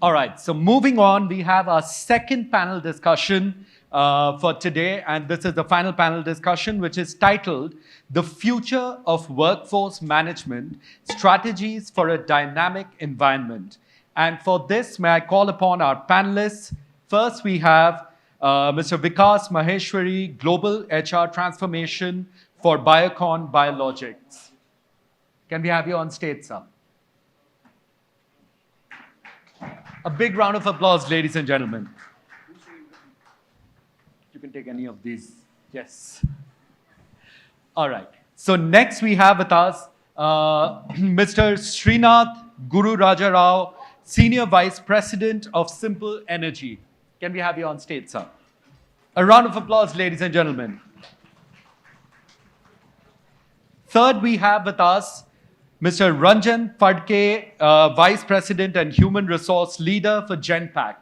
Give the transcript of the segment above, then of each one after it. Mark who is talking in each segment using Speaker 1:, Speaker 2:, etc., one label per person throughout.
Speaker 1: All right, so moving on, we have our second panel discussion for today, and this is the final panel discussion, which is titled The Future of Workforce Management, Strategies for a Dynamic Environment. And for this, may I call upon our panelists. First, we have Mr. Vikas Maheshwary, Global HR Transformation for Biocon Biologics. Can we have you on stage, sir? A big round of applause, ladies and gentlemen. You can take any of these. Yes. All right. So next we have with us Mr. Srinath Gururajarao, Senior Vice President of Simple Energy. Can we have you on stage, sir? A round of applause, ladies and gentlemen. Third, we have with us Mr. Ranjan, Phadke, Vice President and Human Resource Leader for Genpact.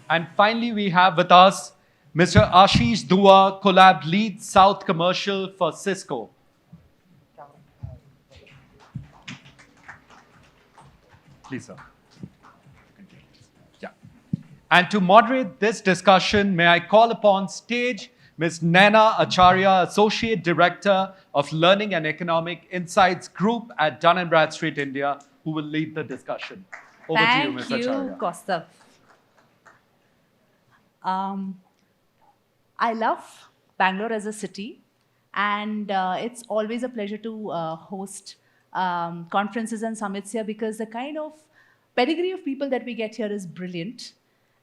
Speaker 1: And finally, we have with us Mr. Aashish Dua, Collab Lead South Commercial for Cisco. Please, sir. Yeah. And to moderate this discussion, may I call upon stage Ms. Naina Acharya, Associate Director of Learning and Economic Insights Group at Dun & Bradstreet, India, who will lead the discussion. Over to you, Ms. Acharya.
Speaker 2: Thank you, Kaustav. I love Bangalore as a city, and it's always a pleasure to host conferences and summits here because the kind of pedigree of people that we get here is brilliant.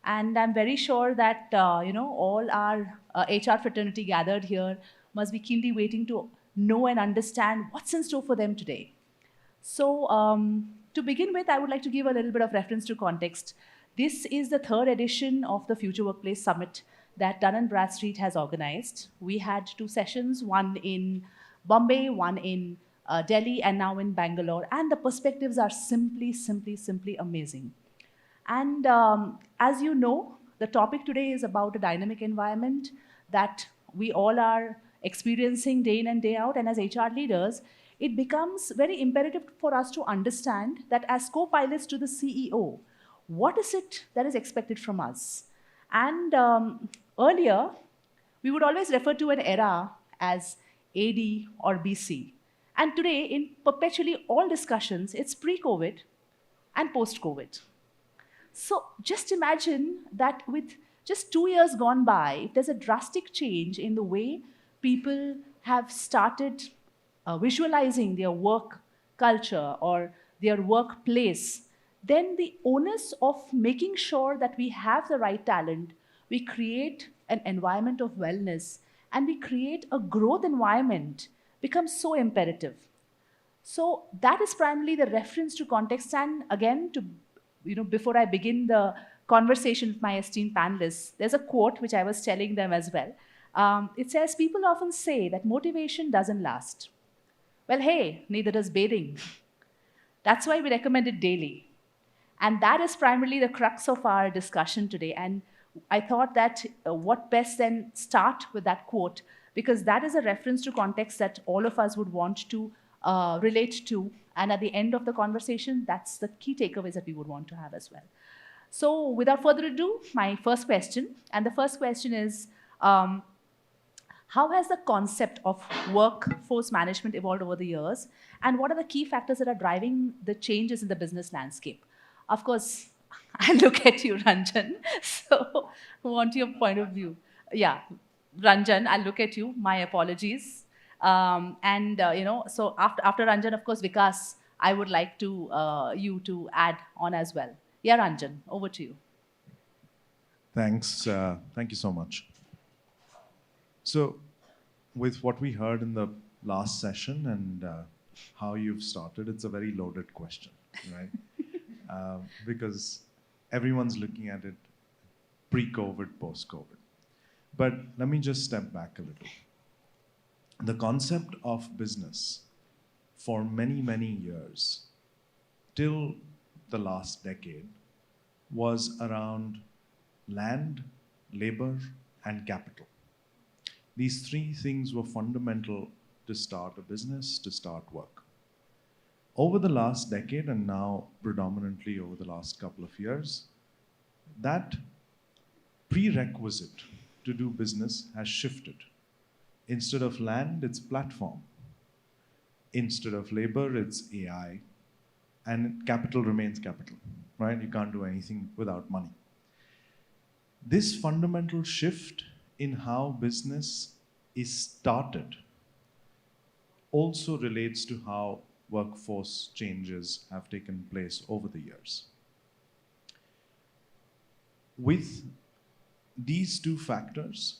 Speaker 2: And I'm very sure that all our HR fraternity gathered here must be keenly waiting to know and understand what's in store for them today. So to begin with, I would like to give a little bit of reference to context. This is the third edition of the Future Workplace Summit that Dun & Bradstreet has organized. We had 2 sessions, one in Bombay, one in Delhi, and now in Bangalore. And the perspectives are simply amazing. And as you know, the topic today is about a dynamic environment that we all are experiencing day in and day out. And as HR leaders, it becomes very imperative for us to understand that as co-pilots to the CEO, what is it that is expected from us? And earlier, we would always refer to an era as AD or BC. And today, in perpetually all discussions, it's pre-COVID and post-COVID. So just imagine that with just 2 years gone by, if there's a drastic change in the way people have started visualizing their work culture or their workplace, then the onus of making sure that we have the right talent, we create an environment of wellness, and we create a growth environment becomes so imperative. So that is primarily the reference to context. And again, before I begin the conversation with my esteemed panelists, there's a quote which I was telling them as well. It says, people often say that motivation doesn't last. Well, hey, neither does bathing. That's why we recommend it daily. And that is primarily the crux of our discussion today. And I thought that what best than start with that quote, because that is a reference to context that all of us would want to relate to. And at the end of the conversation, that's the key takeaways that we would want to have as well. So without further ado, my first question. And the first question is, how has the concept of workforce management evolved over the years? And what are the key factors that are driving the changes in the business landscape? Of course, I look at you, Ranjan. So I want your point of view. Yeah, Ranjan, I'll look at you. My apologies. So after Ranjan, of course, Vikas, I would like to you to add on as well. Yeah, Ranjan, over to you.
Speaker 3: Thanks. Thank you so much. So with what we heard in the last session and how you've started, it's a very loaded question, right? Because everyone's looking at it pre-COVID, post-COVID. But let me just step back a little. The concept of business for many, many years, till the last decade, was around land, labor, and capital. These 3 things were fundamental to start a business, to start work. over the last decade and now predominantly over the last couple of years, that prerequisite to do business has shifted. Instead of land, it's platform. Instead of labor, it's AI. And capital remains capital, right? You can't do anything without money. This fundamental shift in how business is started also relates to how workforce changes have taken place over the years. With these two factors,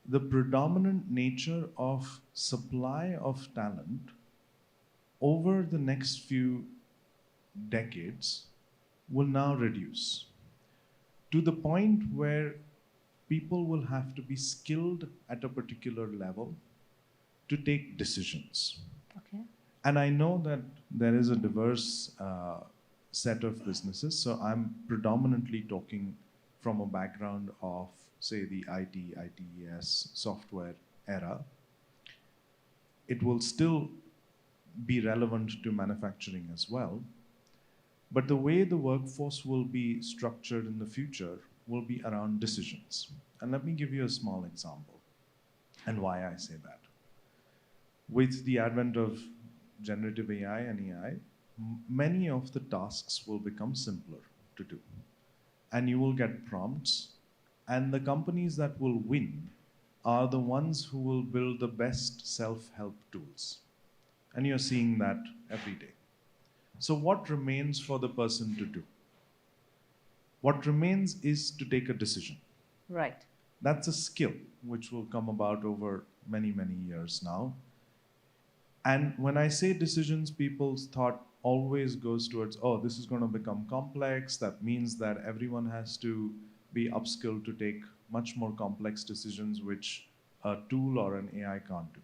Speaker 3: the predominant nature of supply of talent over the next few decades will now reduce to the point where people will have to be skilled at a particular level to take decisions.
Speaker 2: Okay.
Speaker 3: And I know that there is a diverse set of businesses, so I'm predominantly talking from a background of, say, the IT, ITES, software era. It will still be relevant to manufacturing as well, but the way the workforce will be structured in the future will be around decisions. And let me give you a small example and why I say that. With the advent of generative AI and AI, many of the tasks will become simpler to do. And you will get prompts, and the companies that will win are the ones who will build the best self-help tools. And you're seeing that every day. So what remains for the person to do? What remains is to take a decision.
Speaker 2: Right.
Speaker 3: That's a skill which will come about over many, many years now. And when I say decisions, people's thought always goes towards, oh, this is going to become complex. That means that everyone has to be upskilled to take much more complex decisions, which a tool or an AI can't do.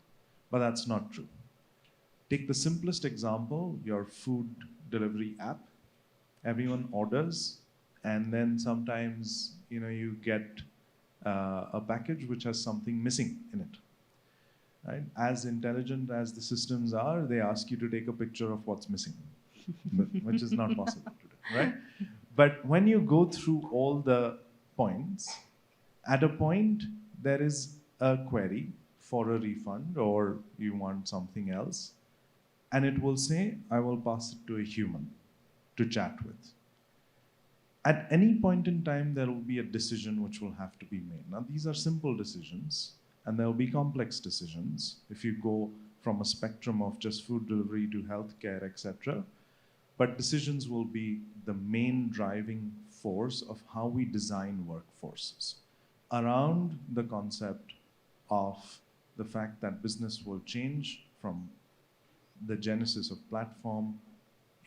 Speaker 3: But that's not true. Take the simplest example, your food delivery app. Everyone orders, and then sometimes you get a package which has something missing in it. Right? As intelligent as the systems are, they ask you to take a picture of what's missing, which is not possible today, right? But when you go through all the points, at a point there is a query for a refund or you want something else, and it will say, I will pass it to a human to chat with. At any point in time, there will be a decision which will have to be made. Now, these are simple decisions, and there will be complex decisions if you go from a spectrum of just food delivery to healthcare, etc. But decisions will be the main driving force of how we design workforces around the concept of the fact that business will change from the genesis of platform,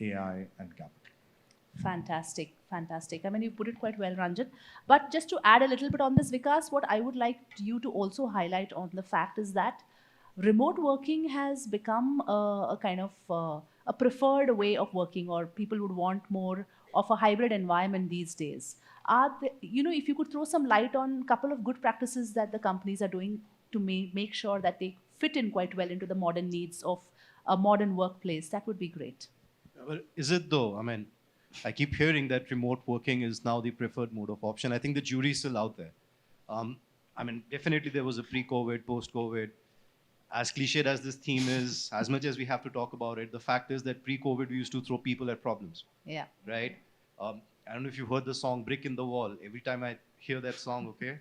Speaker 3: AI, and capital.
Speaker 2: Fantastic, fantastic. I mean, you put it quite well, Ranjan. But just to add a little bit on this, Vikas, what I would like you to also highlight on the fact is that remote working has become a kind of a preferred way of working, or people would want more of a hybrid environment these days. If you could throw some light on a couple of good practices that the companies are doing to make sure that they fit in quite well into the modern needs of a modern workplace, that would be great.
Speaker 4: Well, is it though? I mean, I keep hearing that remote working is now the preferred mode of option. I think the jury is still out there. I mean, definitely there was a pre-COVID, post-COVID. As cliched as this theme is, as much as we have to talk about it, the fact is that pre-COVID we used to throw people at problems.
Speaker 2: Yeah.
Speaker 4: Right? I don't know if you heard the song Brick in the Wall. Every time I hear that song, okay,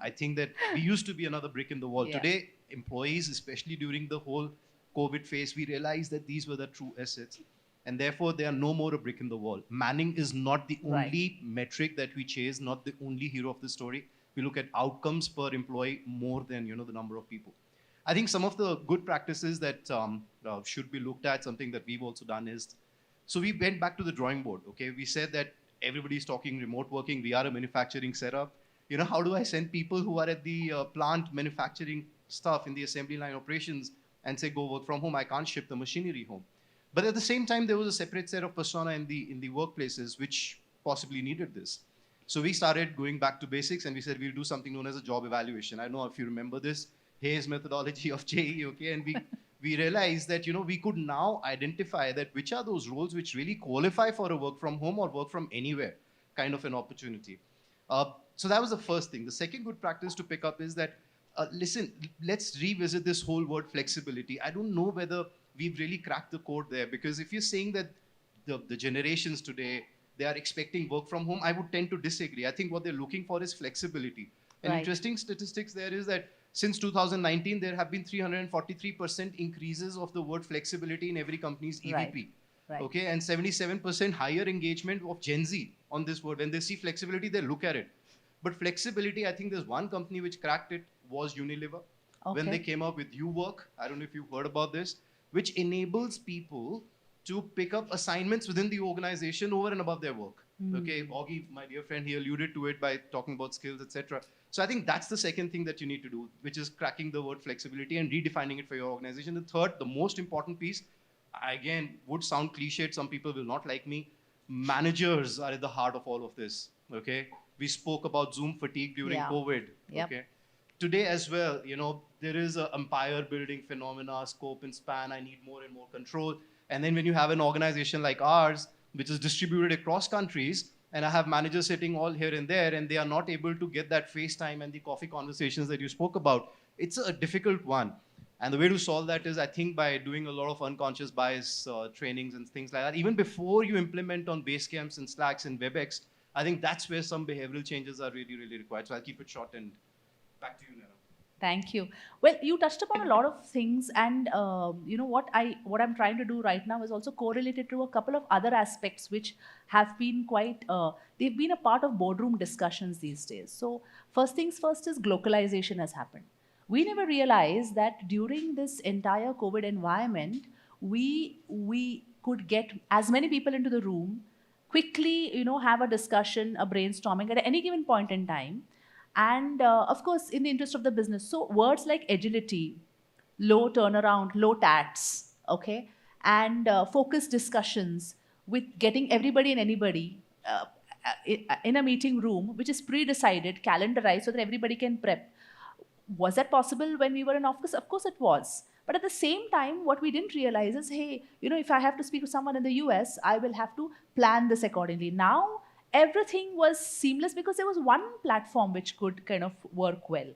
Speaker 4: I think that we used to be another brick in the wall.
Speaker 2: Yeah.
Speaker 4: Today, employees, especially during the whole COVID phase, we realized that these were the true assets. And therefore, they are no more a brick in the wall. Manning is not the only metric that we chase, not the only hero of the story. We look at outcomes per employee more than the number of people. I think some of the good practices that should be looked at, something that we've also done is, so we went back to the drawing board. Okay, we said that everybody's talking remote working. We are a manufacturing setup. How do I send people who are at the plant manufacturing stuff in the assembly line operations and say go work from home? I can't ship the machinery home. But at the same time, there was a separate set of persona in the workplaces which possibly needed this. So we started going back to basics, and we said we'll do something known as a job evaluation. I don't know if you remember this Hayes methodology of JE, okay? And we realized that, we could now identify that which are those roles which really qualify for a work from home or work from anywhere kind of an opportunity. So that was the first thing. The second good practice to pick up is that, listen, let's revisit this whole word flexibility. I don't know whether we've really cracked the code there, because if you're saying that the generations today, they are expecting work from home, I would tend to disagree. I think what they're looking for is flexibility. An interesting statistics there is that since 2019, there have been 343% increases of the word flexibility in every company's EVP.
Speaker 2: Right.
Speaker 4: Okay, and 77% higher engagement of Gen Z on this word. When they see flexibility, they look at it. But flexibility, I think there's one company which cracked it, was Unilever.
Speaker 2: Okay.
Speaker 4: When they came up with YouWork, I don't know if you've heard about this, which enables people to pick up assignments within the organization over and above their work. Okay, Augie, my dear friend, he alluded to it by talking about skills, etc. So I think that's the second thing that you need to do, which is cracking the word flexibility and redefining it for your organization. The third, the most important piece, again, would sound cliched, some people will not like me. Managers are at the heart of all of this, okay? We spoke about Zoom fatigue during COVID, okay? Today as well, there is an empire building phenomena, scope and span, I need more and more control. And then when you have an organization like ours, which is distributed across countries, and I have managers sitting all here and there, and they are not able to get that face time and the coffee conversations that you spoke about, it's a difficult one. And the way to solve that is, I think, by doing a lot of unconscious bias trainings and things like that. Even before you implement on Basecamps and Slacks and WebEx, I think that's where some behavioral changes are really, really required. So I'll keep it short and back to you, Naina.
Speaker 2: Thank you. Well, you touched upon a lot of things, and what I'm trying to do right now is also correlated to a couple of other aspects which have been quite, they've been a part of boardroom discussions these days. So first things first is globalization has happened. We never realized that during this entire COVID environment, we could get as many people into the room, quickly, have a discussion, a brainstorming at any given point in time. And of course, in the interest of the business. So words like agility, low turnaround, low tats, okay, and focused discussions with getting everybody and anybody in a meeting room, which is pre-decided, calendarized, so that everybody can prep. Was that possible when we were in office? Of course it was. But at the same time, what we didn't realize is, hey, if I have to speak to someone in the US, I will have to plan this accordingly. Now, everything was seamless because there was one platform which could kind of work well.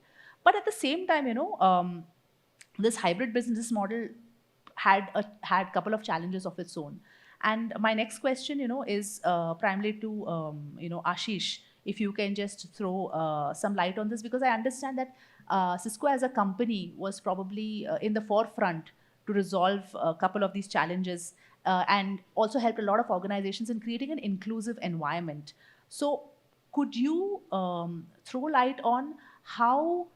Speaker 2: But at the same time, this hybrid business model had a couple of challenges of its own. And my next question, is primarily to, Aashish, if you can just throw some light on this, because I understand that Cisco as a company was probably in the forefront to resolve a couple of these challenges and also helped a lot of organizations in creating an inclusive environment. So could you throw light on how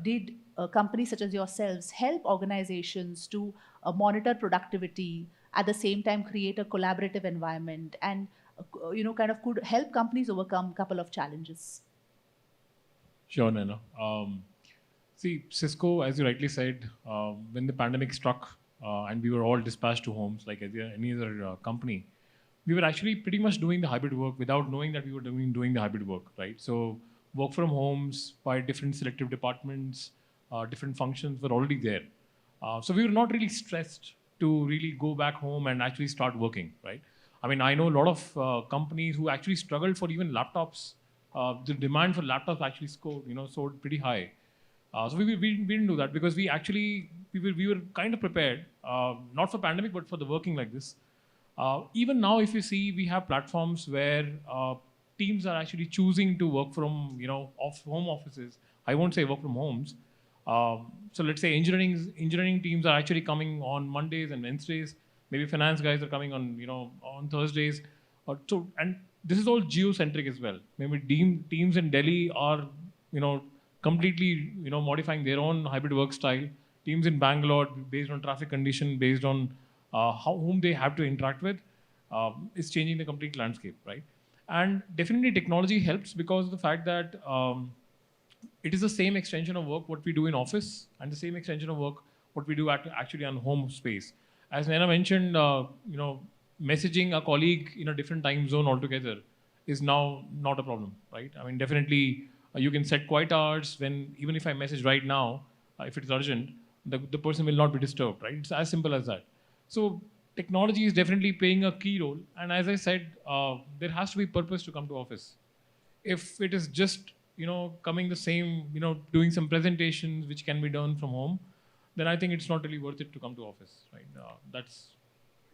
Speaker 2: did companies such as yourselves help organizations to monitor productivity, at the same time create a collaborative environment, and kind of could help companies overcome a couple of challenges?
Speaker 5: Sure, Naina. See, Cisco, as you rightly said, when the pandemic struck and we were all dispatched to homes like any other company, we were actually pretty much doing the hybrid work without knowing that we were doing the hybrid work, right? So work from homes by different selective departments, different functions were already there. So we were not really stressed to really go back home and actually start working, right? I mean, I know a lot of companies who actually struggled for even laptops. The demand for laptops actually soared pretty high. So we didn't do that because we were kind of prepared, not for pandemic, but for the working like this. Even now, if you see, we have platforms where teams are actually choosing to work from, home offices. I won't say work from homes. So let's say engineering teams are actually coming on Mondays and Wednesdays. Maybe finance guys are coming on Thursdays. And this is all geo-centric as well. Maybe teams in Delhi are, completely, modifying their own hybrid work style. Teams in Bangalore, based on traffic condition, based on whom they have to interact with, is changing the complete landscape, right? And definitely technology helps because of the fact that it is the same extension of work what we do in office and the same extension of work what we do actually on home space. As Naina mentioned, messaging a colleague in a different time zone altogether is now not a problem, right? I mean, definitely you can set quiet hours when, even if I message right now, if it's urgent, the person will not be disturbed, right? It's as simple as that. So technology is definitely playing a key role. And as I said, there has to be purpose to come to office. If it is just, coming the same, doing some presentations which can be done from home, then I think it's not really worth it to come to office, right? That's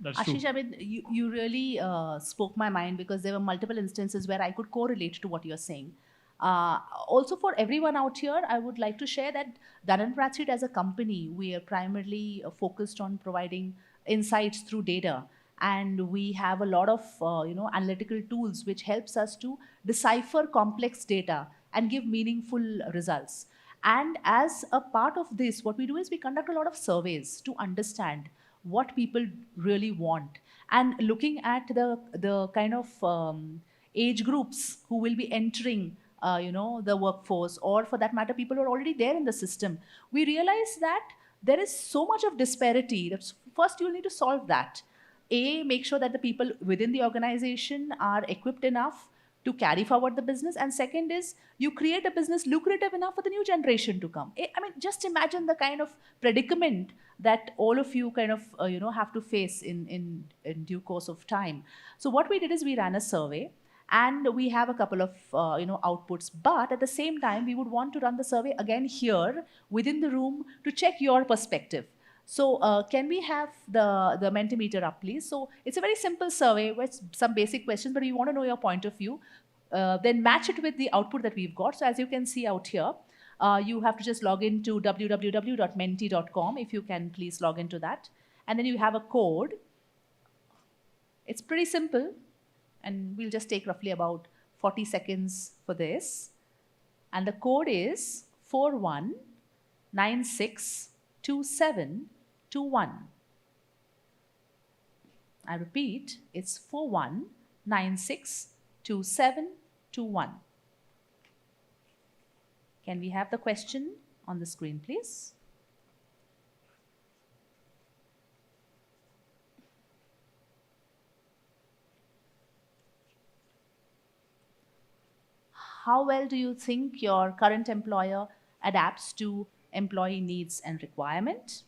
Speaker 2: Aashish,
Speaker 5: true.
Speaker 2: I mean, you really spoke my mind because there were multiple instances where I could correlate to what you're saying. Also, for everyone out here, I would like to share that Dun & Bradstreet as a company, we are primarily focused on providing insights through data. And we have a lot of analytical tools which helps us to decipher complex data and give meaningful results. And as a part of this, what we do is we conduct a lot of surveys to understand what people really want, and looking at the kind of age groups who will be entering the workforce, or for that matter people who are already there in the system. We realize that there is so much of disparity. That's first you'll need to solve that. Make sure that the people within the organization are equipped enough to carry forward the business, and second is you create a business lucrative enough for the new generation to come. I mean, just imagine the kind of predicament that all of you kind of have to face in due course of time. So what we did is we ran a survey, and we have a couple of outputs, but at the same time we would want to run the survey again here within the room to check your perspective. So can we have the Mentimeter up, please? So it's a very simple survey with some basic questions, but we want to know your point of view. Then match it with the output that we've got. So as you can see out here, you have to just log into www.menti.com, if you can please log into that. And then you have a code. It's pretty simple, and we'll just take roughly about 40 seconds for this. And the code is 41962721. I repeat, it's 41962721. Can we have the question on the screen, please? How well do you think your current employer adapts to employee needs and requirement?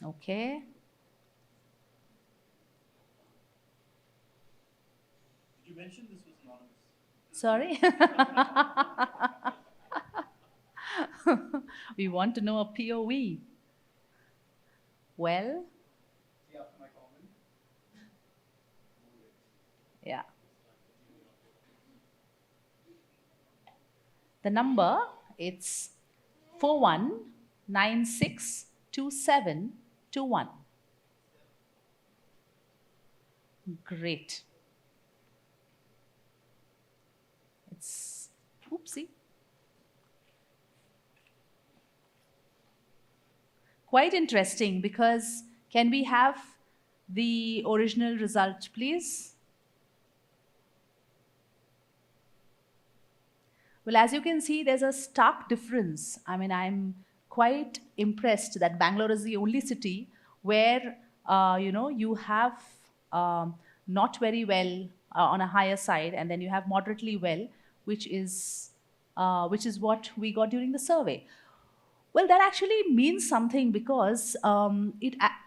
Speaker 2: Okay.
Speaker 6: Did you mention this was anonymous?
Speaker 2: Sorry? We want to know a POV. Well,
Speaker 6: See after my comment?
Speaker 2: yeah. The number, it's 41962721. Great. It's, oopsie. Quite interesting, because can we have the original result, please? Well, as you can see, there's a stark difference. I mean, I'm quite impressed that Bangalore is the only city where, you have not very well on a higher side, and then you have moderately well, which is what we got during the survey. Well, that actually means something, because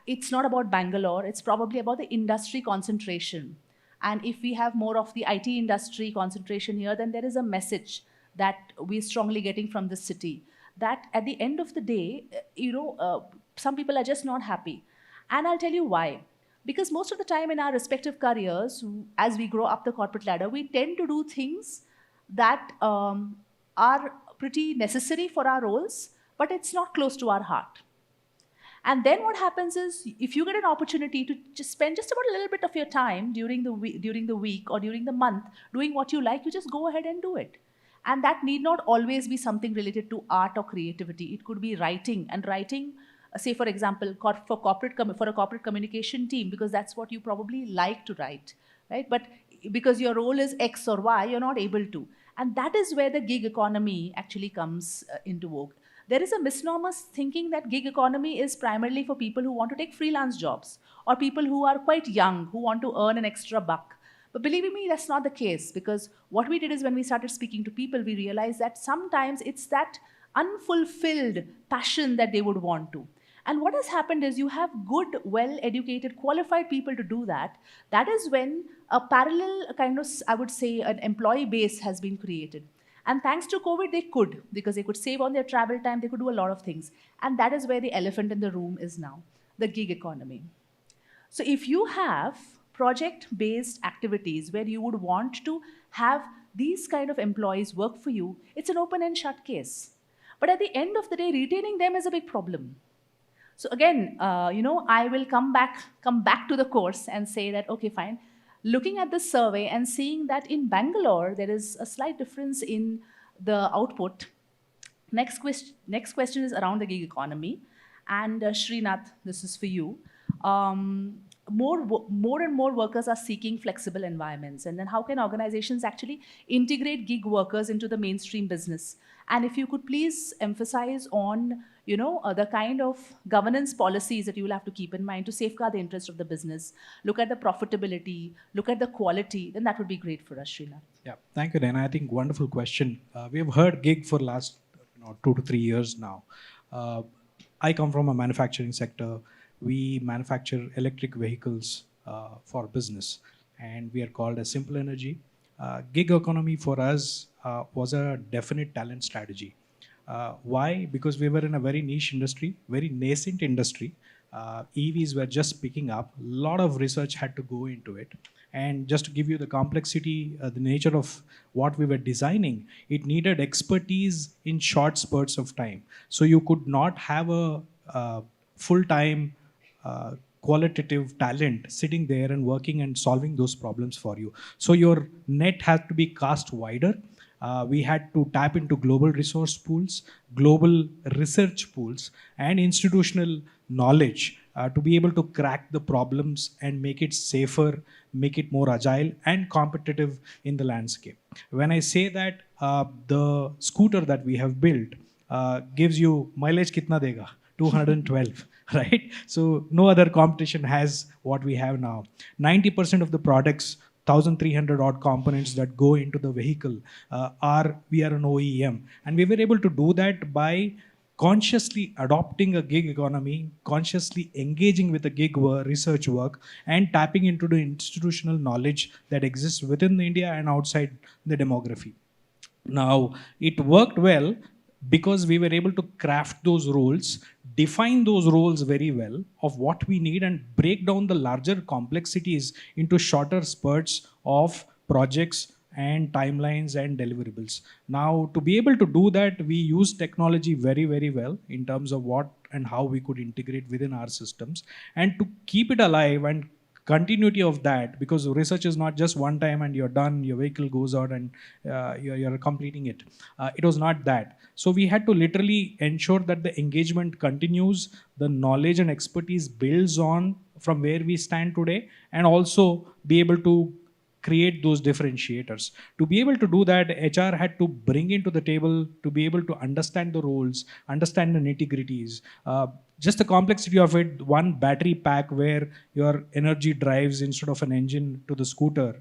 Speaker 2: it's not about Bangalore, it's probably about the industry concentration. And if we have more of the IT industry concentration here, then there is a message that we're strongly getting from the city, that at the end of the day, some people are just not happy. And I'll tell you why. Because most of the time in our respective careers, as we grow up the corporate ladder, we tend to do things that are pretty necessary for our roles, but it's not close to our heart. And then what happens is, if you get an opportunity to just spend just about a little bit of your time during the week or during the month doing what you like, you just go ahead and do it. And that need not always be something related to art or creativity. It could be writing, and writing, say for example, for a corporate communication team, because that's what you probably like to write, right? But because your role is X or Y, you're not able to. And that is where the gig economy actually comes into vogue. There is a misnomer thinking that gig economy is primarily for people who want to take freelance jobs, or people who are quite young, who want to earn an extra buck. But believe me, that's not the case, because what we did is when we started speaking to people, we realized that sometimes it's that unfulfilled passion that they would want to. And what has happened is you have good, well-educated, qualified people to do that. That is when a parallel kind of, I would say, an employee base has been created. And thanks to COVID, they could, because they could save on their travel time, they could do a lot of things. And that is where the elephant in the room is now, the gig economy. So if you have project-based activities where you would want to have these kind of employees work for you, it's an open and shut case. But at the end of the day, retaining them is a big problem. So again, I will come back to the course and say that, okay, fine. Looking at this survey and seeing that in Bangalore, there is a slight difference in the output. Next question is around the gig economy. And Srinath, this is for you. More and more workers are seeking flexible environments. And then how can organizations actually integrate gig workers into the mainstream business? And if you could please emphasize on the kind of governance policies that you will have to keep in mind to safeguard the interest of the business, look at the profitability, look at the quality, then that would be great for us, Srinath.
Speaker 7: Yeah, thank you, Naina. I think wonderful question. We have heard gig for last 2 to 3 years now. I come from a manufacturing sector. We manufacture electric vehicles for business, and we are called as Simple Energy. Gig economy for us was a definite talent strategy. Why? Because we were in a very niche industry, very nascent industry. EVs were just picking up. A lot of research had to go into it. And just to give you the complexity, the nature of what we were designing, it needed expertise in short spurts of time. So you could not have a full-time qualitative talent sitting there and working and solving those problems for you. So your net had to be cast wider. We had to tap into global resource pools, global research pools, and institutional knowledge to be able to crack the problems and make it safer, make it more agile and competitive in the landscape. When I say that, the scooter that we have built gives you mileage kitna dega? 212, right? So no other competition has what we have now. 90% of the products, 1,300 odd components that go into the vehicle we are an OEM. And we were able to do that by consciously adopting a gig economy, consciously engaging with the gig research work, and tapping into the institutional knowledge that exists within India and outside the demography. Now, it worked well because we were able to craft those roles, define those roles very well of what we need, and break down the larger complexities into shorter spurts of projects and timelines and deliverables. Now, to be able to do that, we use technology very, very well in terms of what and how we could integrate within our systems, and to keep it alive and continuity of that, because research is not just one time and you're done, your vehicle goes out and you're completing it. It was not that. So we had to literally ensure that the engagement continues, the knowledge and expertise builds on from where we stand today, and also be able to create those differentiators. To be able to do that, HR had to bring into the table to be able to understand the roles, understand the nitty-gritties. Just the complexity of it, one battery pack where your energy drives instead of an engine to the scooter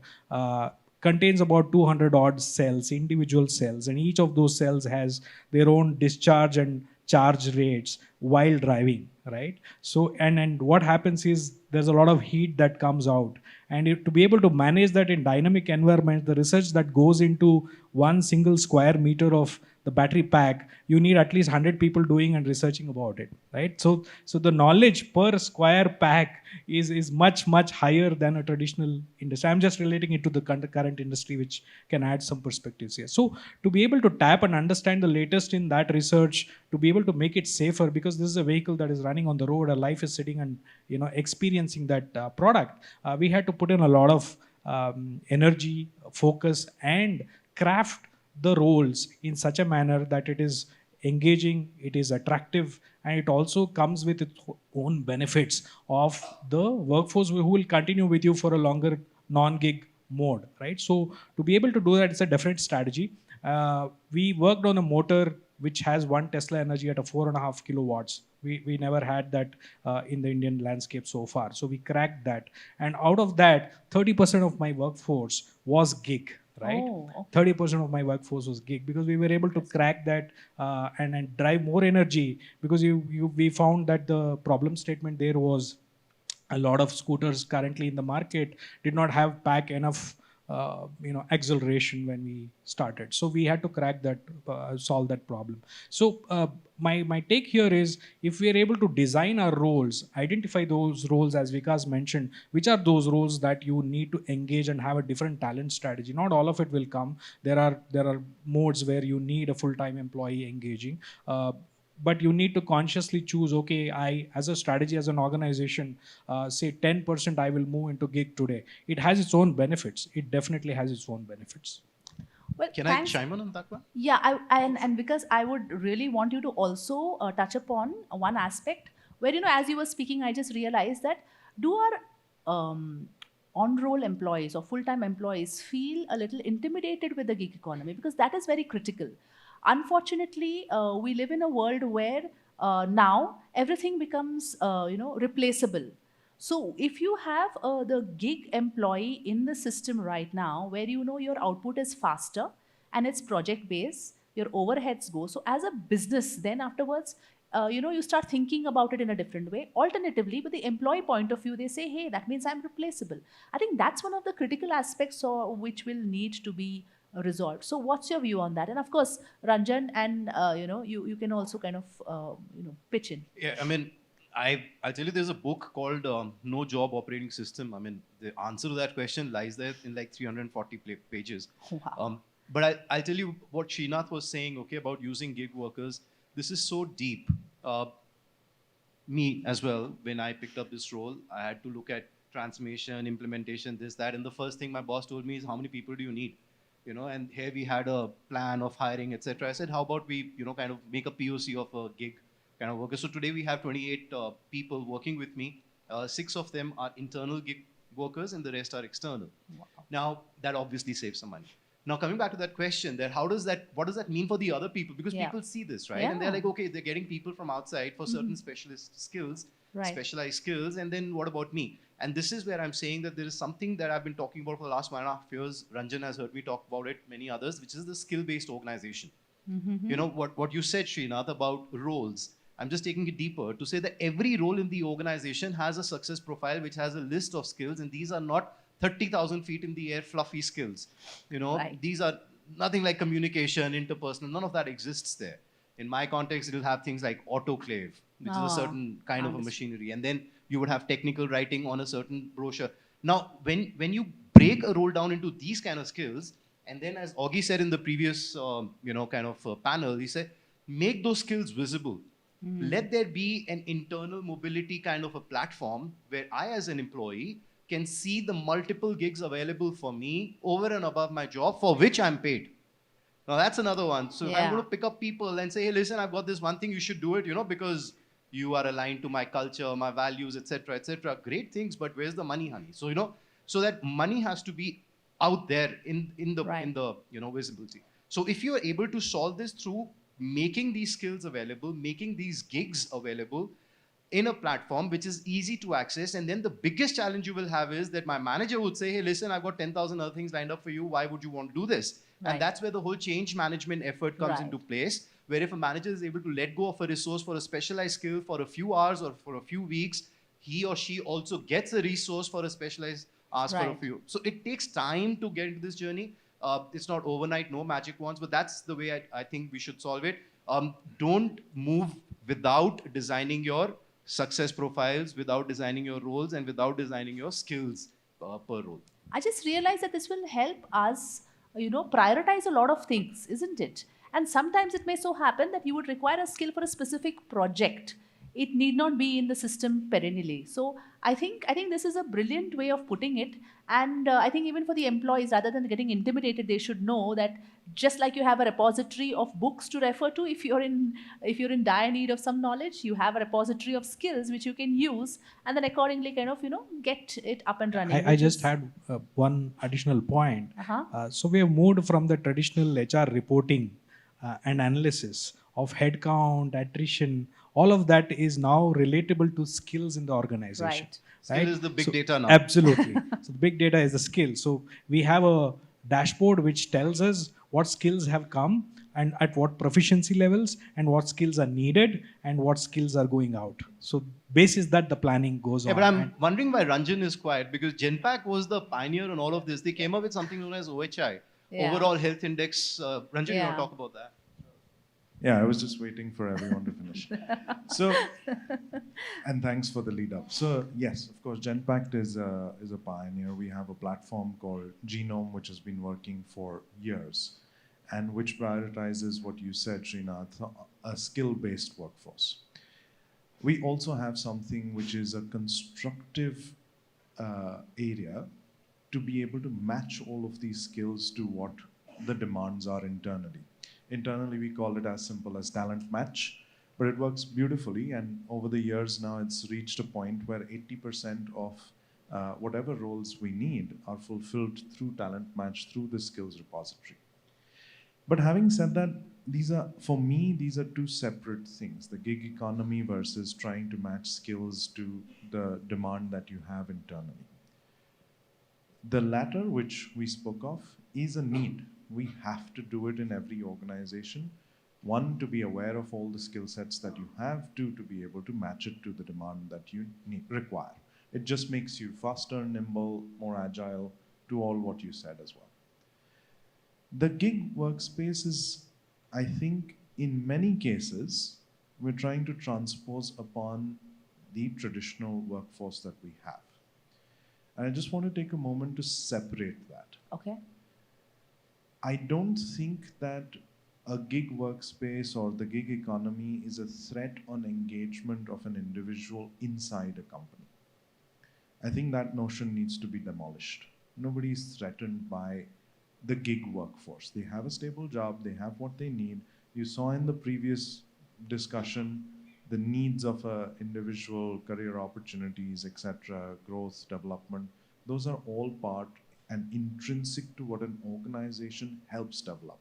Speaker 7: contains about 200 odd cells, individual cells, and each of those cells has their own discharge and charge rates while driving, right? So, and what happens is there's a lot of heat that comes out. And to be able to manage that in dynamic environment, the research that goes into one single square meter of the battery pack, you need at least 100 people doing and researching about it, right? So the knowledge per square pack is much, much higher than a traditional industry. I'm just relating it to the current industry, which can add some perspectives here. So to be able to tap and understand the latest in that research, to be able to make it safer, because this is a vehicle that is running on the road, a life is sitting and experiencing that product. We had to put in a lot of energy, focus, and craft the roles in such a manner that it is engaging, it is attractive, and it also comes with its own benefits of the workforce who will continue with you for a longer non-gig mode, right? So to be able to do that, it's a definite strategy. We worked on a motor which has 1 Tesla energy at a 4.5 kilowatts. We never had that in the Indian landscape so far. So we cracked that. And out of that, 30% of my workforce was gig, right?
Speaker 2: Oh, okay.
Speaker 7: 30% of my workforce was gig because we were able to crack that and drive more energy because we found that the problem statement there was a lot of scooters currently in the market did not have pack enough acceleration when we started. So we had to crack that, solve that problem. So my take here is if we are able to design our roles, identify those roles as Vikas mentioned, which are those roles that you need to engage and have a different talent strategy. Not all of it will come. There are modes where you need a full-time employee engaging. But you need to consciously choose, okay, I, as a strategy, as an organization, say 10% I will move into gig today. It has its own benefits. It definitely has its own benefits.
Speaker 2: Well,
Speaker 4: Can
Speaker 2: thanks.
Speaker 4: I chime in on that one?
Speaker 2: Yeah, and because I would really want you to also touch upon one aspect where, as you were speaking, I just realized that do our on-roll employees or full-time employees feel a little intimidated with the gig economy? Because that is very critical. Unfortunately, we live in a world where now everything becomes, replaceable. So if you have the gig employee in the system right now, where your output is faster and it's project based, your overheads go. So as a business, then afterwards, you start thinking about it in a different way. Alternatively, with the employee point of view, they say, hey, that means I'm replaceable. I think that's one of the critical aspects which will need to be resolved. So what's your view on that? And of course, Ranjan and you can also kind of pitch in.
Speaker 4: Yeah, I mean, I'll tell you, there's a book called No Job Operating System. I mean, the answer to that question lies there in like 340 pages.
Speaker 2: Wow.
Speaker 4: But I'll tell you what Srinath was saying, okay, about using gig workers. This is so deep. Me as well, when I picked up this role, I had to look at transformation, implementation, this, that. And the first thing my boss told me is, how many people do you need? And here we had a plan of hiring, etc. I said, how about we, kind of make a POC of a gig kind of worker. So today we have 28 people working with me. 6 of them are internal gig workers and the rest are external.
Speaker 2: Wow.
Speaker 4: Now, that obviously saves some money. Now, coming back to that question, that what does that mean for the other people? Because people see this, right?
Speaker 2: Yeah.
Speaker 4: And they're like, okay, they're getting people from outside for certain specialized skills, and then what about me? And this is where I'm saying that there is something that I've been talking about for the last 1.5 years. Ranjan has heard me talk about it, many others, which is the skill-based organization. What you said, Srinath, about roles. I'm just taking it deeper to say that every role in the organization has a success profile which has a list of skills, and these are not 30,000 feet in the air fluffy skills. These are nothing like communication, interpersonal, none of that exists there. In my context, it'll have things like autoclave, which is a certain kind of a machinery. And then you would have technical writing on a certain brochure. Now, when you break a role down into these kind of skills, and then as Augie said in the previous panel, he said, make those skills visible. Let there be an internal mobility kind of a platform where I, as an employee, can see the multiple gigs available for me over and above my job for which I'm paid. Now that's another one. So if I'm going to pick up people and say, hey, listen, I've got this one thing, you should do it, because you are aligned to my culture, my values, etc., etc. Great things, but where's the money, honey? So, so that money has to be out there in the visibility. So if you are able to solve this through making these skills available, making these gigs available in a platform which is easy to access, and then the biggest challenge you will have is that my manager would say, hey, listen, I've got 10,000 other things lined up for you. Why would you want to do this? And that's where the whole change management effort comes into place, where if a manager is able to let go of a resource for a specialized skill for a few hours or for a few weeks, he or she also gets a resource for a specialized hours for a few. So it takes time to get into this journey. It's not overnight, no magic wands, but that's the way I think we should solve it. Don't move without designing your success profiles, without designing your roles, and without designing your skills per role.
Speaker 2: I just realized that this will help us, prioritize a lot of things, isn't it? And sometimes it may so happen that you would require a skill for a specific project. It need not be in the system perennially. So I think this is a brilliant way of putting it. And I think even for the employees, rather than getting intimidated, they should know that just like you have a repository of books to refer to, if you're in dire need of some knowledge, you have a repository of skills which you can use, and then accordingly kind of get it up and running.
Speaker 7: I just had one additional point. So we have moved from the traditional HR reporting and analysis of headcount, attrition, all of that is now relatable to skills in the organization.
Speaker 2: Right.
Speaker 4: Skill is the big data now.
Speaker 7: Absolutely. So the big data is the skill. So we have a dashboard which tells us what skills have come and at what proficiency levels and what skills are needed and what skills are going out. So basis that the planning goes
Speaker 4: Yeah,
Speaker 7: on.
Speaker 4: but I'm
Speaker 7: And
Speaker 4: wondering why Ranjan is quiet, because Genpact was the pioneer in all of this. They came up with something known as OHI,
Speaker 2: Yeah.
Speaker 4: Overall Health Index. Ranjan, you want
Speaker 2: Yeah.
Speaker 4: to talk about that?
Speaker 3: Yeah, I was just waiting for everyone to finish. So, and thanks for the lead up. So, yes, of course, Genpact is a pioneer. We have a platform called Genome, which has been working for years, and which prioritizes what you said, Srinath, a skill-based workforce. We also have something which is a constructive area to be able to match all of these skills to what the demands are internally. Internally, we call it as simple as talent match, but it works beautifully. And over the years now, it's reached a point where 80% of whatever roles we need are fulfilled through talent match, through the skills repository. But having said that, for me, these are two separate things, the gig economy versus trying to match skills to the demand that you have internally. The latter, which we spoke of, is a need. We have to do it in every organization. One, to be aware of all the skill sets that you have. Two, to be able to match it to the demand that you require. It just makes you faster, nimble, more agile, to all what you said as well. The gig workspace is, I think, in many cases, we're trying to transpose upon the traditional workforce that we have. And I just want to take a moment to separate that.
Speaker 2: Okay.
Speaker 3: I don't think that a gig workspace or the gig economy is a threat on engagement of an individual inside a company. I think that notion needs to be demolished. Nobody is threatened by the gig workforce. They have a stable job, they have what they need. You saw in the previous discussion the needs of an individual, career opportunities, etc., growth, development. Those are all part and intrinsic to what an organization helps develop.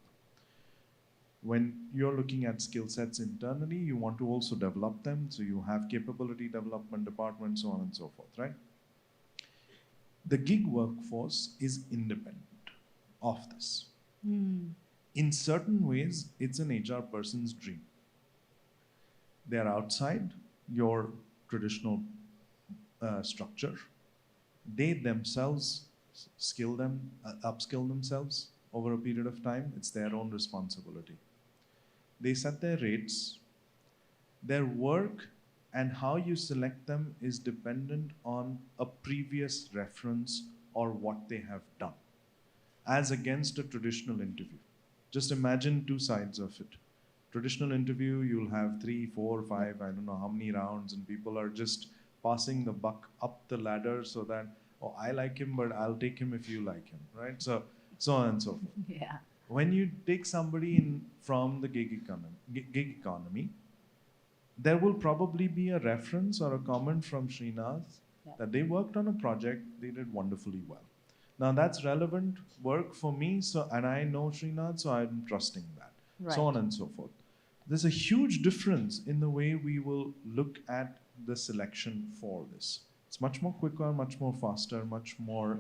Speaker 3: When you're looking at skill sets internally, you want to also develop them, so you have capability development department, so on and so forth, right? The gig workforce is independent of this. In certain ways, it's an HR person's dream. They're outside your traditional structure. They themselves upskill themselves over a period of time. It's their own responsibility. They set their rates. Their work and how you select them is dependent on a previous reference or what they have done, as against a traditional interview. Just imagine two sides of it. Traditional interview, you'll have 3, 4, 5, I don't know how many rounds, and people are just passing the buck up the ladder so that, oh, I like him, but I'll take him if you like him, right? So on and so forth.
Speaker 2: Yeah.
Speaker 3: When you take somebody in from the gig economy, there will probably be a reference or a comment from Srinath that they worked on a project, they did wonderfully well. Now that's relevant work for me, and I know Srinath, so I'm trusting that.
Speaker 2: Right.
Speaker 3: So on and so forth. There's a huge difference in the way we will look at the selection for this. It's much more quicker, much more faster, much more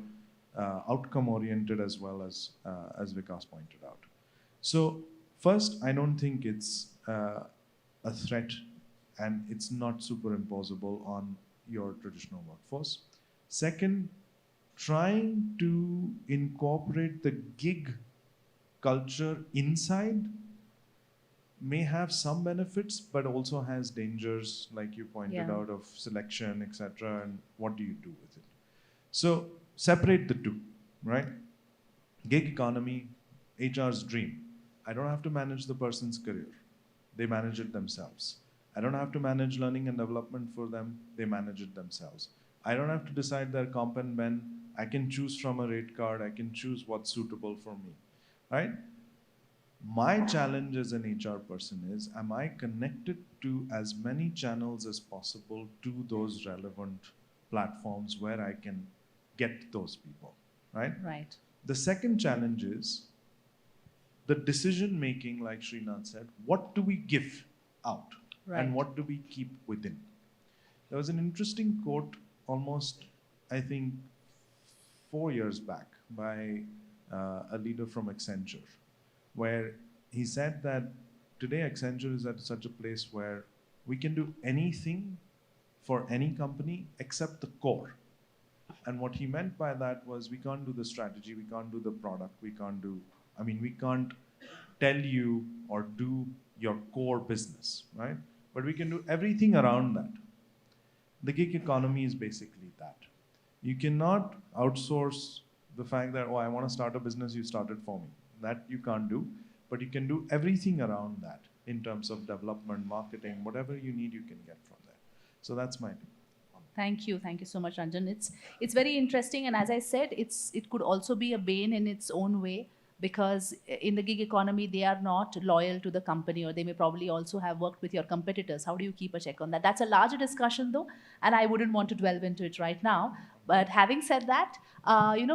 Speaker 3: outcome-oriented as well as Vikas pointed out. So first, I don't think it's a threat and it's not superimposable on your traditional workforce. Second, trying to incorporate the gig culture inside may have some benefits, but also has dangers, like you pointed out, of selection, etc. And what do you do with it? So separate the two, right? Gig economy, HR's dream. I don't have to manage the person's career. They manage it themselves. I don't have to manage learning and development for them. They manage it themselves. I don't have to decide their comp and ben. I can choose from a rate card. I can choose what's suitable for me, right? My challenge as an HR person is, am I connected to as many channels as possible to those relevant platforms where I can get those people, right?
Speaker 2: Right.
Speaker 3: The second challenge is the decision making, like Srinath said, what do we give out
Speaker 2: Right.
Speaker 3: and what do we keep within? There was an interesting quote almost, I think, 4 years back by a leader from Accenture, where he said that today Accenture is at such a place where we can do anything for any company except the core. And what he meant by that was we can't do the strategy, we can't do the product, we can't tell you or do your core business, right? But we can do everything around that. The gig economy is basically that. You cannot outsource the fact that, oh, I want to start a business, you start it for me. That you can't do, but you can do everything around that in terms of development, marketing, whatever you need, you can get from there. So that's my take.
Speaker 2: Thank you so much, Ranjan. It's very interesting, and as I said, it could also be a bane in its own way, because in the gig economy they are not loyal to the company, or they may probably also have worked with your competitors. How do you keep a check on that? That's a larger discussion though, and I wouldn't want to delve into it right now. But having said that,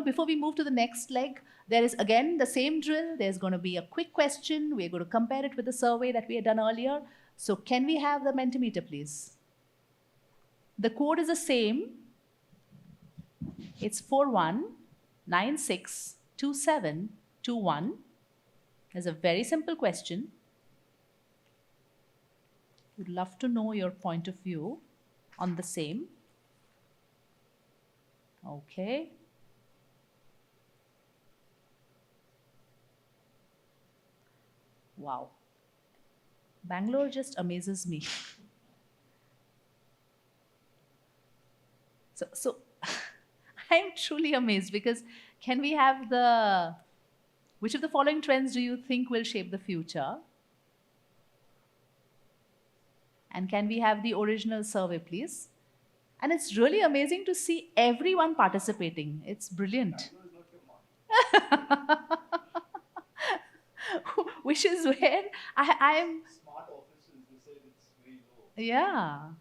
Speaker 2: before we move to the next leg, there is again the same drill. There's going to be a quick question. We're going to compare it with the survey that we had done earlier. So can we have the Mentimeter, please? The code is the same. It's 41962721. There's a very simple question. Would love to know your point of view on the same. Okay. Wow. Bangalore just amazes me. So I'm truly amazed, because can we have which of the following trends do you think will shape the future? And can we have the original survey, please? And it's really amazing to see everyone participating. It's brilliant. Which is where I'm.
Speaker 6: Smart offices, they said it's very low.
Speaker 2: Yeah.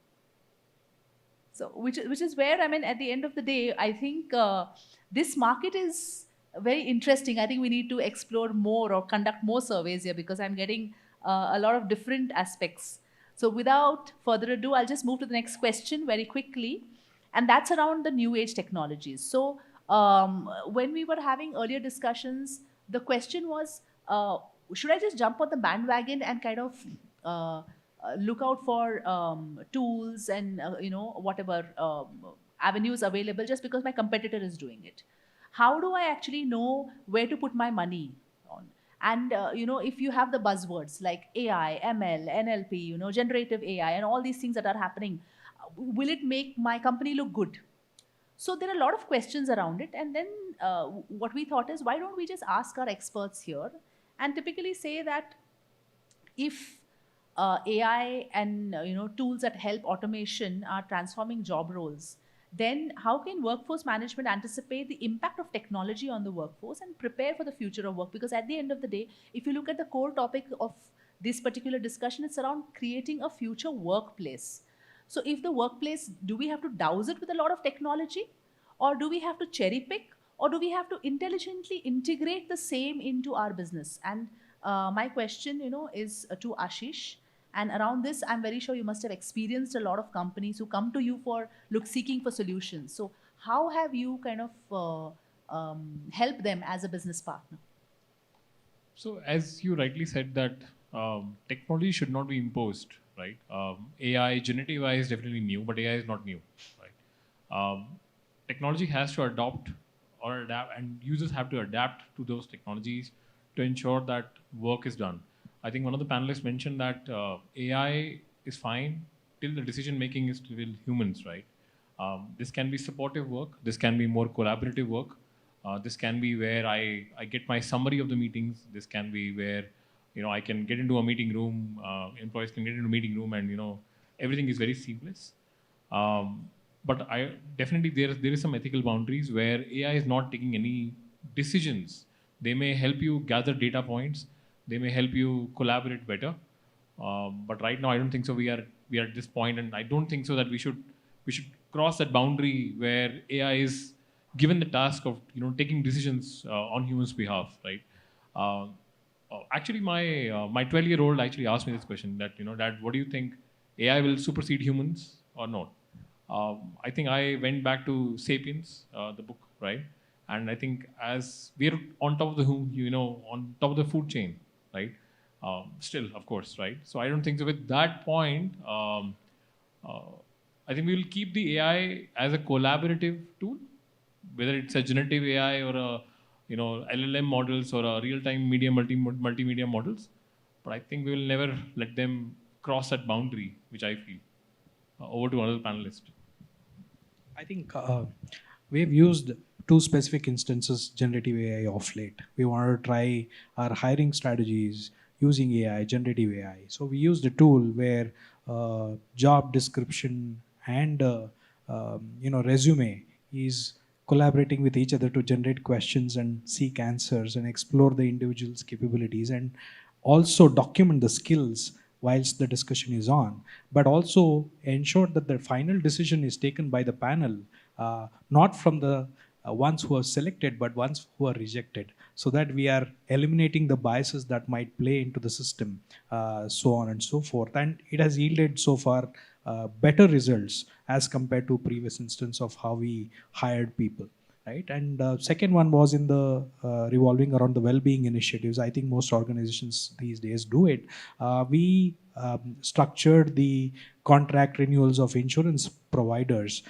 Speaker 2: So, which is where, I mean, at the end of the day, I think this market is very interesting. I think we need to explore more or conduct more surveys here, because I'm getting a lot of different aspects. So without further ado, I'll just move to the next question very quickly. And that's around the new age technologies. So when we were having earlier discussions, the question was, should I just jump on the bandwagon and kind of look out for tools and whatever avenues available just because my competitor is doing it? How do I actually know where to put my money on? And if you have the buzzwords like AI, ML, NLP, generative AI, and all these things that are happening, will it make my company look good? So there are a lot of questions around it. And then what we thought is, why don't we just ask our experts here and typically say that if AI and tools that help automation are transforming job roles, then how can workforce management anticipate the impact of technology on the workforce and prepare for the future of work? Because at the end of the day, if you look at the core topic of this particular discussion, it's around creating a future workplace. So if the workplace, do we have to douse it with a lot of technology, or do we have to cherry pick, or do we have to intelligently integrate the same into our business? And my question, is to Aashish. And around this, I'm very sure you must have experienced a lot of companies who come to you for seeking for solutions. So how have you kind of helped them as a business partner?
Speaker 5: So as you rightly said that technology should not be imposed, right? AI, generative AI is definitely new, but AI is not new, right? Technology has to adapt, and users have to adapt to those technologies to ensure that work is done. I think one of the panelists mentioned that AI is fine till the decision making is still humans, right? This can be supportive work. This can be more collaborative work. This can be where I get my summary of the meetings. This can be where I can get into a meeting room. Employees can get into a meeting room, and everything is very seamless. But definitely there is some ethical boundaries where AI is not taking any decisions. They may help you gather data points. They may help you collaborate better. But right now, I don't think so. We are at this point, and I don't think so that we should cross that boundary where AI is given the task of taking decisions on humans' behalf, right? Actually, my 12-year-old actually asked me this question that, Dad, what do you think? AI will supersede humans or not? I think I went back to *Sapiens*, the book, right? And I think as we're on top of on top of the food chain, right? Still, of course, right? So I don't think so. With that point, uh, I think we will keep the AI as a collaborative tool, whether it's a generative AI or a LLM models or a real-time multimedia models. But I think we will never let them cross that boundary, which I feel. Over to another panelist.
Speaker 7: I think we've used two specific instances generative AI of late. We wanted to try our hiring strategies using AI, generative AI. So we used a tool where job description and resume is collaborating with each other to generate questions and seek answers and explore the individual's capabilities and also document the skills whilst the discussion is on, but also ensure that the final decision is taken by the panel, not from the ones who are selected, but ones who are rejected, so that we are eliminating the biases that might play into the system, so on and so forth. And it has yielded so far better results as compared to previous instance of how we hired people. Right, and second one was in the revolving around the well-being initiatives. I think most organizations these days do it. We structured the contract renewals of insurance providers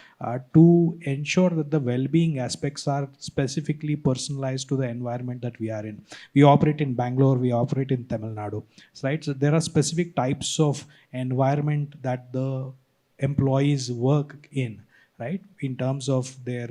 Speaker 7: to ensure that the well-being aspects are specifically personalized to the environment that we are in. We operate in Bangalore, we operate in Tamil Nadu, right? So there are specific types of environment that the employees work in, right? In terms of their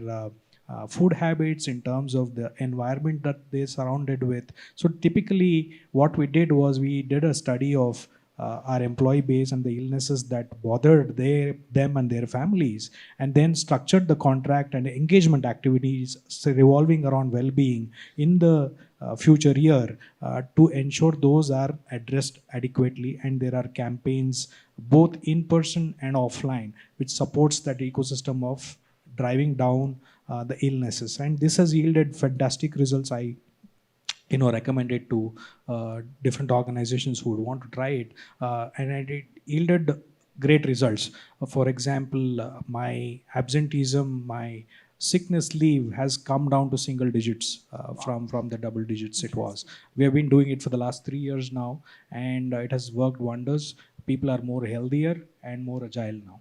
Speaker 7: food habits, in terms of the environment that they're surrounded with. So typically what we did was we did a study of our employee base and the illnesses that bothered them and their families, and then structured the contract and engagement activities revolving around well-being in the future year to ensure those are addressed adequately. And there are campaigns both in person and offline which supports that ecosystem of driving down the illnesses, and this has yielded fantastic results. I recommend it to different organizations who would want to try it, and it yielded great results. For example, my absenteeism, my sickness leave has come down to single digits from the double digits it was. We have been doing it for the last 3 years now, and it has worked wonders. People are more healthier and more agile now.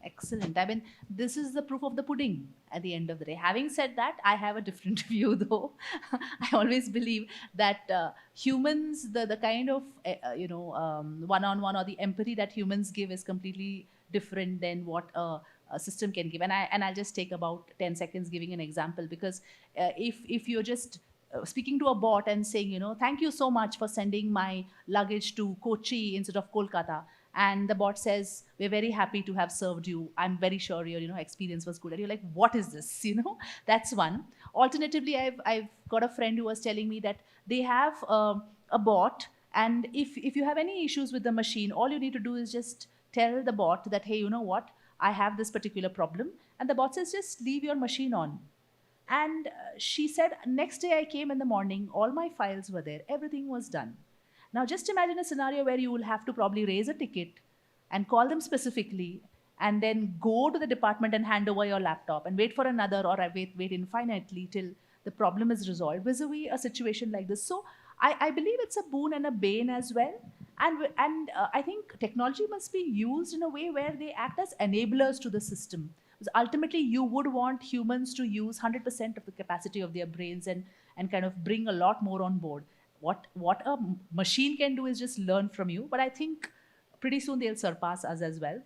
Speaker 2: Excellent. I mean, this is the proof of the pudding at the end of the day. Having said that, I have a different view though. I always believe that humans, the kind of, one-on-one or the empathy that humans give is completely different than what a system can give. And I'll just take about 10 seconds giving an example, because if you're just speaking to a bot and saying, thank you so much for sending my luggage to Kochi instead of Kolkata, and the bot says, we're very happy to have served you. I'm very sure your experience was good. And you're like, what is this? That's one. Alternatively, I've got a friend who was telling me that they have a bot, and if you have any issues with the machine, all you need to do is just tell the bot that, hey, you know what? I have this particular problem. And the bot says, just leave your machine on. And she said, next day I came in the morning, all my files were there, everything was done. Now, just imagine a scenario where you will have to probably raise a ticket and call them specifically, and then go to the department and hand over your laptop and wait for another, or wait infinitely till the problem is resolved, vis-a-vis a situation like this. So I believe it's a boon and a bane as well. And I think technology must be used in a way where they act as enablers to the system. Because ultimately, you would want humans to use 100% of the capacity of their brains and kind of bring a lot more on board. What a machine can do is just learn from you, but I think pretty soon they'll surpass us as well.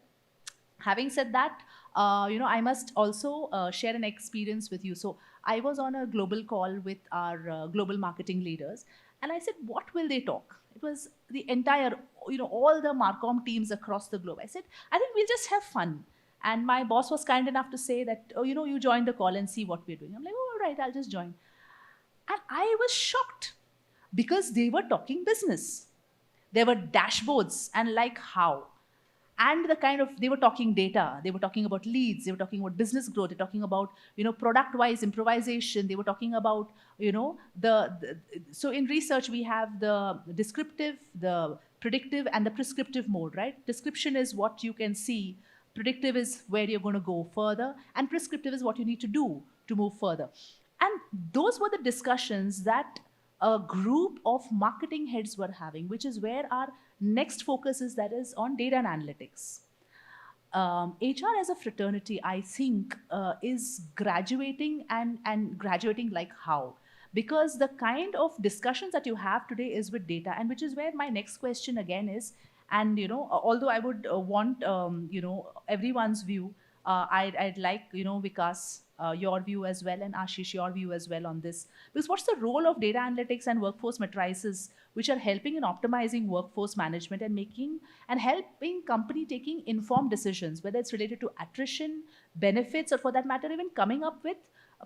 Speaker 2: Having said that, I must also share an experience with you. So I was on a global call with our global marketing leaders, and I said, what will they talk? It was the entire, all the Marcom teams across the globe. I said, I think we'll just have fun. And my boss was kind enough to say that, you join the call and see what we're doing. I'm like, oh, all right, I'll just join. And I was shocked, because they were talking business. There were dashboards, and like how? And the kind of, they were talking data, they were talking about leads, they were talking about business growth, they're talking about, product-wise improvisation, they were talking about, so in research we have the descriptive, the predictive, and the prescriptive mode, right? Description is what you can see, predictive is where you're going to go further, and prescriptive is what you need to do to move further. And those were the discussions that a group of marketing heads were having, which is where our next focus is, that is on data and analytics. HR as a fraternity, I think, is graduating and graduating like how? Because the kind of discussions that you have today is with data, and which is where my next question again is, and although I would want everyone's view, I'd like Vikas, your view as well, and Aashish, your view as well on this. Because what's the role of data analytics and workforce matrices, which are helping in optimizing workforce management and helping company taking informed decisions, whether it's related to attrition, benefits, or for that matter, even coming up with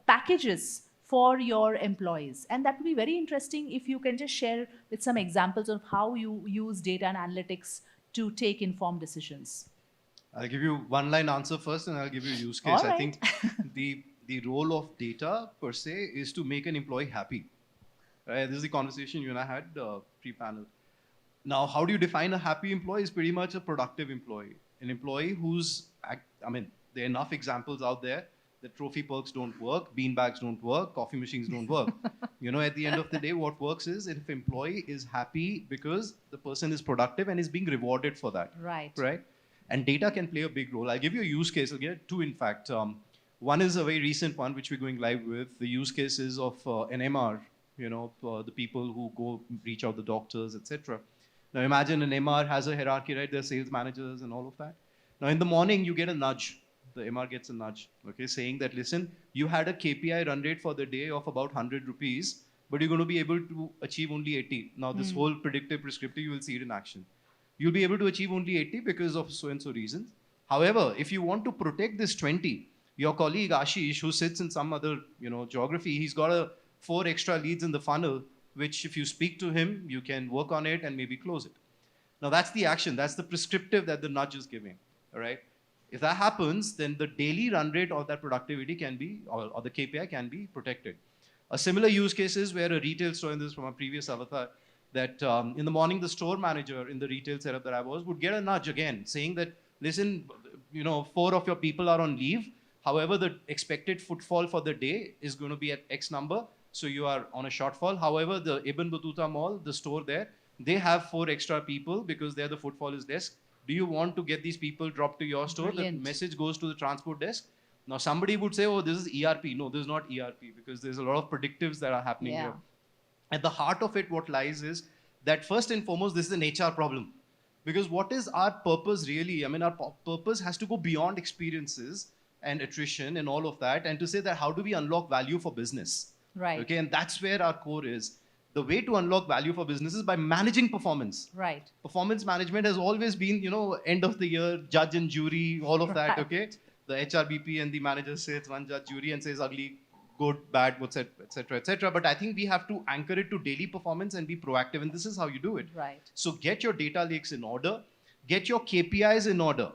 Speaker 2: packages for your employees. And that would be very interesting if you can just share with some examples of how you use data and analytics to take informed decisions.
Speaker 4: I'll give you one-line answer first, and I'll give you a use case.
Speaker 2: All right.
Speaker 4: I think the role of data per se is to make an employee happy. This is the conversation you and I had pre-panel. Now, how do you define a happy employee? Is pretty much a productive employee. An employee who's, there are enough examples out there that trophy perks don't work, bean bags don't work, coffee machines don't work. At the end of the day, what works is if employee is happy because the person is productive and is being rewarded for that.
Speaker 2: Right.
Speaker 4: Right? And data can play a big role. I'll give you a use case. I'll get two, in fact. One is a very recent one, which we're going live with. The use cases of an MR, the people who go reach out the doctors, etc. Now imagine an MR has a hierarchy, right? There are sales managers and all of that. Now in the morning, you get a nudge. The MR gets a nudge, okay, saying that, listen, you had a KPI run rate for the day of about 100 rupees, but you're going to be able to achieve only 80. Now this whole predictive, prescriptive, you will see it in action. You'll be able to achieve only 80 because of so-and-so reasons. However, if you want to protect this 20, your colleague Aashish, who sits in some other geography, he's got 4 extra leads in the funnel, which if you speak to him, you can work on it and maybe close it. Now that's the action, that's the prescriptive that the nudge is giving, all right? If that happens, then the daily run rate of that productivity can be, or the KPI can be protected. A similar use case is where a retail store, and this is from a previous avatar, that in the morning, the store manager in the retail setup that I was would get a nudge again, saying that, listen, 4 of your people are on leave. However, the expected footfall for the day is going to be at X number. So you are on a shortfall. However, the Ibn Battuta Mall, the store there, they have 4 extra people because there the footfall is less. Do you want to get these people dropped to your store?
Speaker 2: Brilliant.
Speaker 4: The message goes to the transport desk. Now somebody would say, oh, this is ERP. No, this is not ERP because there's a lot of predictives that are happening here. At the heart of it, what lies is that first and foremost, this is an HR problem. Because what is our purpose really? Our purpose has to go beyond experiences and attrition and all of that, and to say that how do we unlock value for business?
Speaker 2: Right.
Speaker 4: Okay, and that's where our core is. The way to unlock value for business is by managing performance.
Speaker 2: Right.
Speaker 4: Performance management has always been, end of the year, judge and jury, all of that, okay? The HRBP and the manager sits, one judge, jury, and says ugly, good, bad, etc., etc. But I think we have to anchor it to daily performance and be proactive, and this is how you do it.
Speaker 2: Right.
Speaker 4: So get your data lakes in order, get your KPIs in order,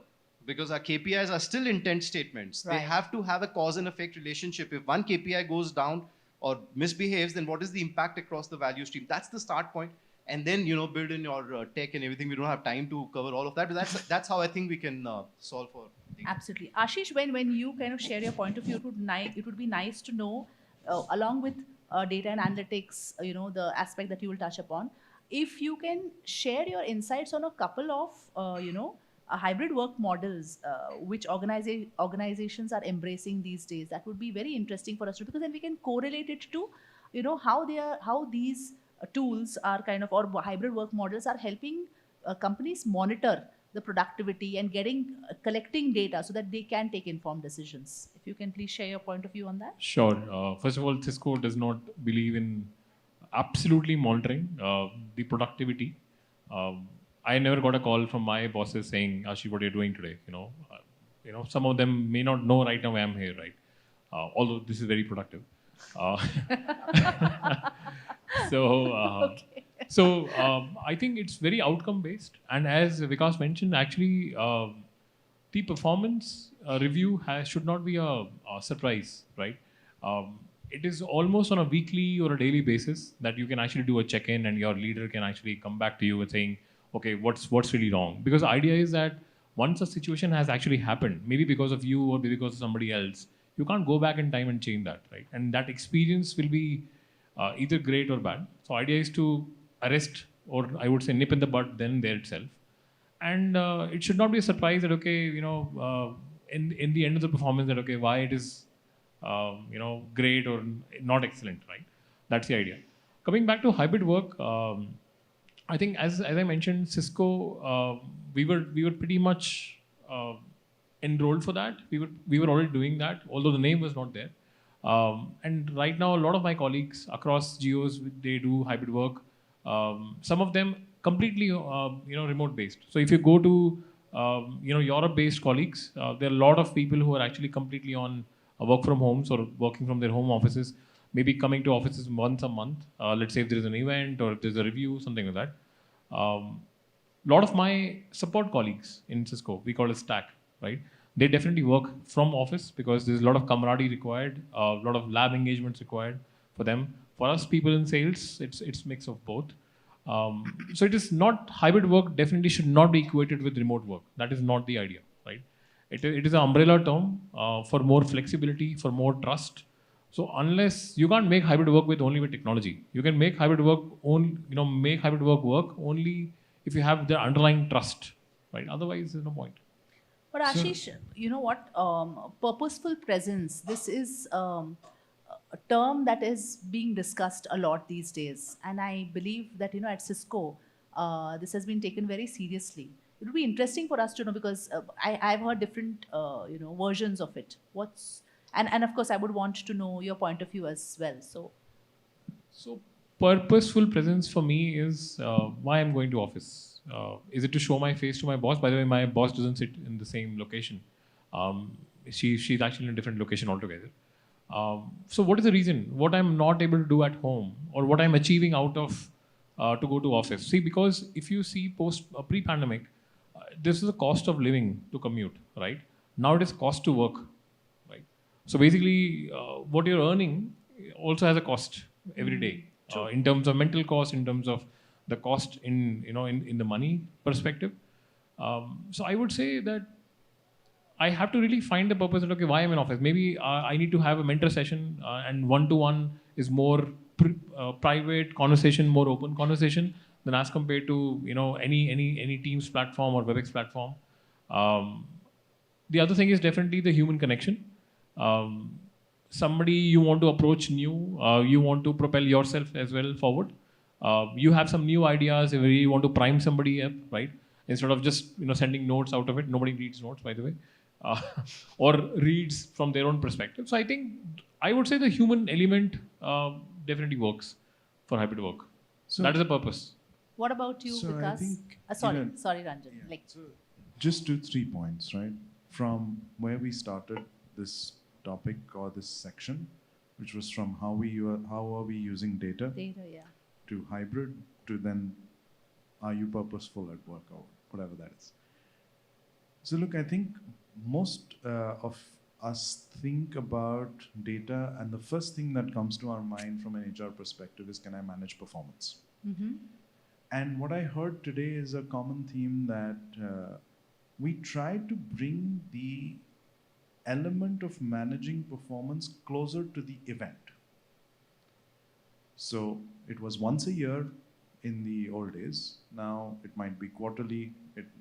Speaker 4: because our KPIs are still intent statements.
Speaker 2: Right.
Speaker 4: They have to have a cause and effect relationship. If one KPI goes down or misbehaves, then what is the impact across the value stream? That's the start point. And then, build in your tech and everything. We don't have time to cover all of that, but that's how I think we can solve for things.
Speaker 2: Absolutely. Ashish, when you kind of share your point of view, it would be nice to know, along with data and analytics, the aspect that you will touch upon, if you can share your insights on a couple of, hybrid work models which organizations are embracing these days. That would be very interesting for us to, because then we can correlate it to, how these tools are kind of, or hybrid work models are helping companies monitor the productivity and collecting data so that they can take informed decisions. If you can please share your point of view on that.
Speaker 5: Sure. First of all, Cisco does not believe in absolutely monitoring the productivity. I never got a call from my bosses saying, Aashish, what are you doing today? Some of them may not know right now why I'm here, right? Although this is very productive. So,
Speaker 2: Okay.
Speaker 5: So I think it's very outcome based, and as Vikas mentioned, actually the performance review should not be a surprise, right? It is almost on a weekly or a daily basis that you can actually do a check-in, and your leader can actually come back to you with saying, okay, what's really wrong? Because the idea is that once a situation has actually happened, maybe because of you or maybe because of somebody else, you can't go back in time and change that, right? And that experience will be either great or bad. So idea is to arrest, or I would say nip in the bud then there itself. And it should not be a surprise that, okay, in the end of the performance that, okay, why it is, great or not excellent, right? That's the idea. Coming back to hybrid work, I think as I mentioned, Cisco, we were pretty much enrolled for that. We were already doing that, although the name was not there. And right now, a lot of my colleagues across geos, they do hybrid work. Some of them completely, remote based. So if you go to, Europe-based colleagues, there are a lot of people who are actually completely on work from homes or working from their home offices, maybe coming to offices once a month. Let's say if there is an event or if there's a review, something like that. Lot of my support colleagues in Cisco, we call it stack, right? They definitely work from office because there's a lot of camaraderie required, a lot of lab engagements required for them. For us, people in sales, it's mix of both. So it is not hybrid work. Definitely should not be equated with remote work. That is not the idea, right? It is an umbrella term for more flexibility, for more trust. So unless you can't make hybrid work with only with technology, you can make hybrid work make hybrid work only if you have the underlying trust, right? Otherwise, there's no point.
Speaker 2: But Aashish, you know what? Purposeful presence. This is a term that is being discussed a lot these days, and I believe that at Cisco, this has been taken very seriously. It would be interesting for us to know because I've heard different versions of it. And of course I would want to know your point of view as well.
Speaker 5: So purposeful presence for me is why I'm going to office. Is it to show my face to my boss? By the way, my boss doesn't sit in the same location. She's actually in a different location altogether. So what is the reason? What I'm not able to do at home, or what I'm achieving out of to go to office? See, because if you see pre-pandemic, this is the cost of living to commute, right? Now it is cost to work, right? So basically, what you're earning also has a cost every day, in terms of mental cost, in terms of the cost in the money perspective. So I would say that I have to really find the purpose of, okay, why I'm in office. Maybe I need to have a mentor session, and one-to-one is more private conversation, more open conversation than as compared to any Teams platform or WebEx platform. The other thing is definitely the human connection. Somebody you want to approach new, you want to propel yourself as well forward. You have some new ideas where you want to prime somebody up, right? Instead of just sending notes out of it. Nobody reads notes, by the way, or reads from their own perspective. So I think I would say the human element definitely works for hybrid work. So that is the purpose.
Speaker 2: What about you, Vikas?
Speaker 3: I think,
Speaker 2: sorry, Ranjan.
Speaker 3: Yeah. So just 2-3 points, right? From where we started this topic or this section, which was from how are we using data to hybrid, to then are you purposeful at work or whatever that is. So look, I think most of us think about data, and the first thing that comes to our mind from an HR perspective is, can I manage performance?
Speaker 2: Mm-hmm.
Speaker 3: And what I heard today is a common theme that we try to bring the element of managing performance closer to the event. So it was once a year in the old days. Now it might be quarterly.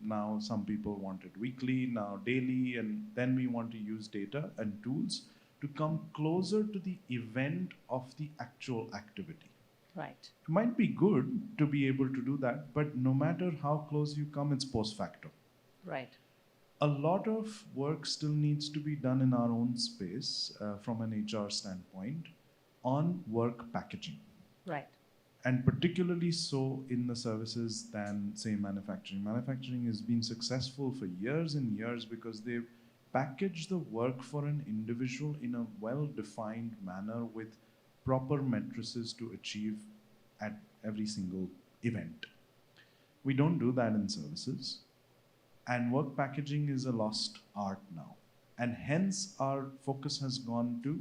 Speaker 3: Now some people want it weekly, now daily, and then we want to use data and tools to come closer to the event of the actual activity.
Speaker 2: Right.
Speaker 3: It might be good to be able to do that, but no matter how close you come, it's post facto.
Speaker 2: Right.
Speaker 3: A lot of work still needs to be done in our own space from an HR standpoint on work packaging.
Speaker 2: Right.
Speaker 3: And particularly so in the services than, say, manufacturing. Manufacturing has been successful for years and years because they've packaged the work for an individual in a well-defined manner with proper matrices to achieve at every single event. We don't do that in services. And work packaging is a lost art now. And hence our focus has gone to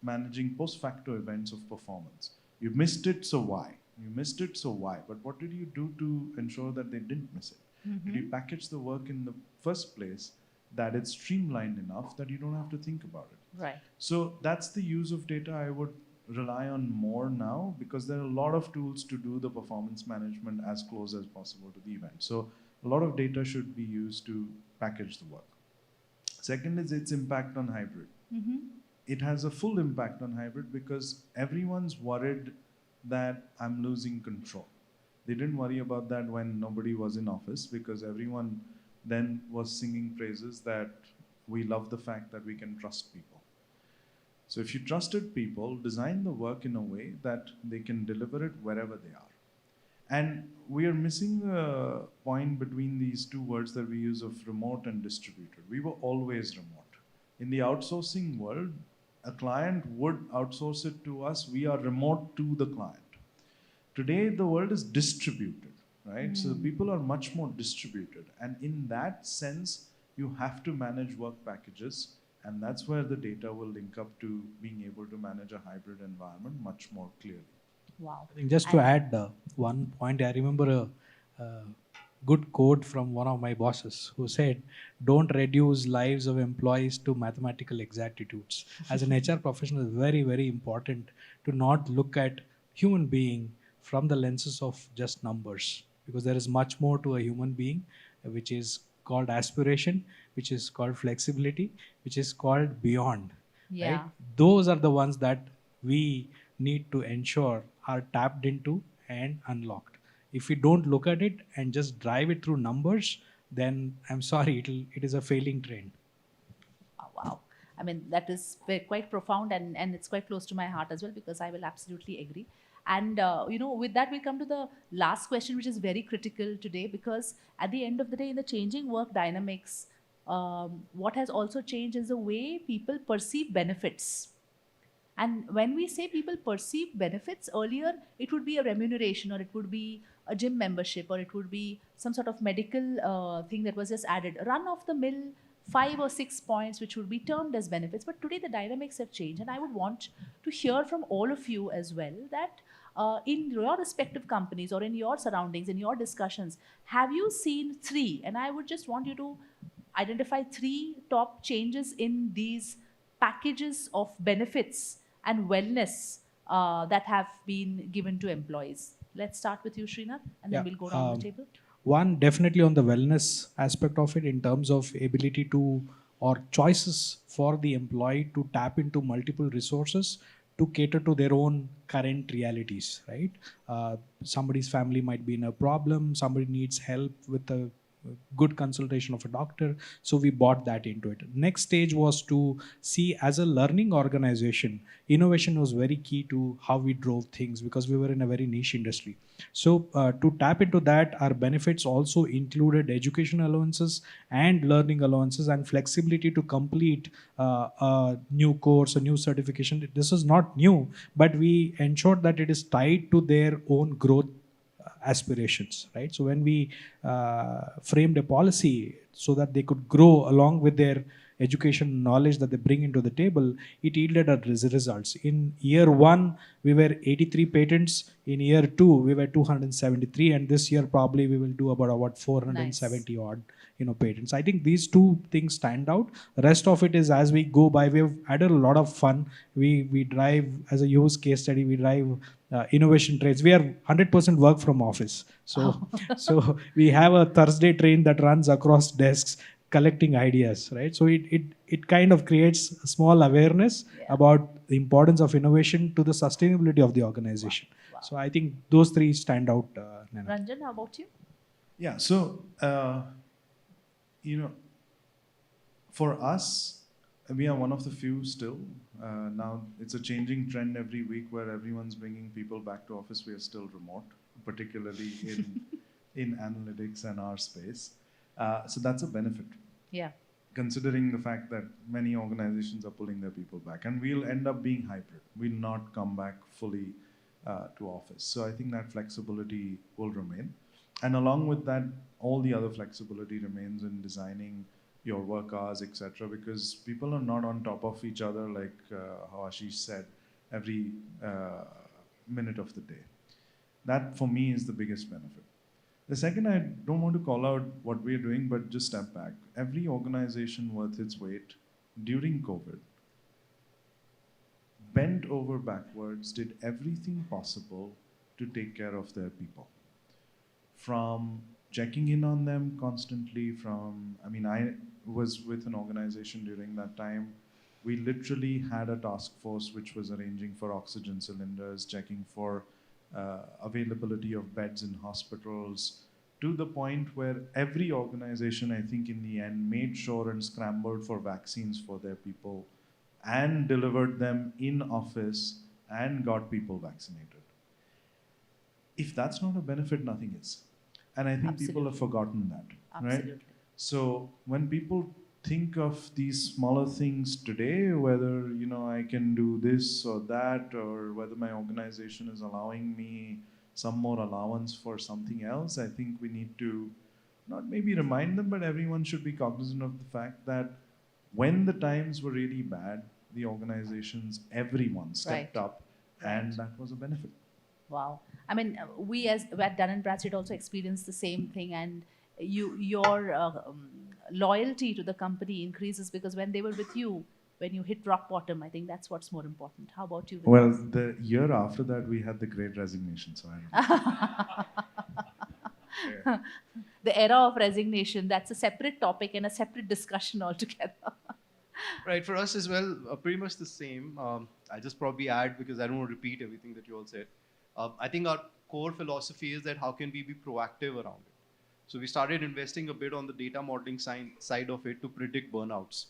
Speaker 3: managing post-facto events of performance. You missed it, so why? You missed it, so why? But what did you do to ensure that they didn't miss it? Did you package the work in the first place that it's streamlined enough that you don't have to think about it?
Speaker 2: Right.
Speaker 3: So that's the use of data I would rely on more now, because there are a lot of tools to do the performance management as close as possible to the event. So a lot of data should be used to package the work. Second is its impact on hybrid. It has a full impact on hybrid because everyone's worried that I'm losing control. They didn't worry about that when nobody was in office, because everyone then was singing praises that we love the fact that we can trust people. So if you trusted people, design the work in a way that they can deliver it wherever they are. And we are missing the point between these two words that we use of remote and distributed. We were always remote. In the outsourcing world, a client would outsource it to us. We are remote to the client. Today, the world is distributed, right? So people are much more distributed. And in that sense, you have to manage work packages. And that's where the data will link up to being able to manage a hybrid environment much more clearly.
Speaker 2: Wow.
Speaker 7: I think just to add one point, I remember a good quote from one of my bosses who said, "Don't reduce lives of employees to mathematical exactitudes." As an HR professional, it's very, very important to not look at human being from the lenses of just numbers, because there is much more to a human being, which is called aspiration, which is called flexibility, which is called beyond.
Speaker 2: Yeah.
Speaker 7: Right? Those are the ones that we need to ensure are tapped into and unlocked. If we don't look at it and just drive it through numbers, then I'm sorry, it is a failing train.
Speaker 2: Wow. I mean, that is quite profound, and it's quite close to my heart as well, because I will absolutely agree. And, with that, we come to the last question, which is very critical today, because at the end of the day, in the changing work dynamics, what has also changed is the way people perceive benefits. And when we say people perceive benefits, earlier it would be a remuneration, or it would be a gym membership, or it would be some sort of medical thing that was just added. Run of the mill 5 or 6 points, which would be termed as benefits. But today the dynamics have changed. And I would want to hear from all of you as well that in your respective companies or in your surroundings, in your discussions, have you seen 3? And I would just want you to identify 3 top changes in these packages of benefits and wellness that have been given to employees. Let's start with you, Srinath, and then we'll go around the table.
Speaker 7: One, definitely on the wellness aspect of it, in terms of ability to, or choices for the employee to tap into multiple resources to cater to their own current realities, right? Somebody's family might be in a problem, somebody needs help with a good consultation of a doctor, so we bought that into it. Next stage was to see, as a learning organization, innovation was very key to how we drove things, because we were in a very niche industry. So to tap into that, our benefits also included education allowances and learning allowances and flexibility to complete a new course, a new certification. This is not new, but we ensured that it is tied to their own growth aspirations, right? So when we framed a policy so that they could grow along with their education knowledge that they bring into the table, it yielded results. In year 1, we were 83 patents. In year 2, we were 273, and this year probably we will do about 470 odd patents. I think these 2 things stand out. The rest of it is as we go by. We've added a lot of fun. We drive, as a use case study, we drive innovation trains. We are 100% work from office. So we have a Thursday train that runs across desks collecting ideas, right? So it kind of creates a small awareness about the importance of innovation to the sustainability of the organization. Wow. So I think those 3 stand out. Naina.
Speaker 2: Ranjan, how about you?
Speaker 3: Yeah, so, for us, we are one of the few still. Now it's a changing trend every week where everyone's bringing people back to office. We are still remote, particularly in analytics and our space. So that's a benefit.
Speaker 2: Yeah.
Speaker 3: Considering the fact that many organizations are pulling their people back, and we'll end up being hybrid. We'll not come back fully to office. So I think that flexibility will remain. And along with that, all the other flexibility remains in designing your work hours, etc. Because people are not on top of each other, like how Aashish said, every minute of the day. That for me is the biggest benefit. The second, I don't want to call out what we're doing, but just step back. Every organization worth its weight during COVID bent over backwards, did everything possible to take care of their people. From checking in on them constantly, I was with an organization during that time. We literally had a task force which was arranging for oxygen cylinders, checking for availability of beds in hospitals, to the point where every organization, I think in the end, made sure and scrambled for vaccines for their people and delivered them in office and got people vaccinated. If that's not a benefit, nothing is. And I think people have forgotten that,
Speaker 2: Absolutely.
Speaker 3: right? So when people think of these smaller things today, whether I can do this or that, or whether my organization is allowing me some more allowance for something else, I think we need to not maybe remind them, but everyone should be cognizant of the fact that when the times were really bad, the organizations, everyone stepped up, and that was a benefit.
Speaker 2: Wow. I mean, we as at Dun & Bradstreet also experienced the same thing, and your loyalty to the company increases because when they were with you, when you hit rock bottom, I think that's what's more important. How about you, Vikas?
Speaker 3: Well, the year after that, we had the Great Resignation, so I don't know.
Speaker 2: The era of resignation, that's a separate topic and a separate discussion altogether.
Speaker 4: Right, for us as well, pretty much the same. I'll just probably add, because I don't want to repeat everything that you all said. I think our core philosophy is that how can we be proactive around it? So we started investing a bit on the data modeling side of it to predict burnouts,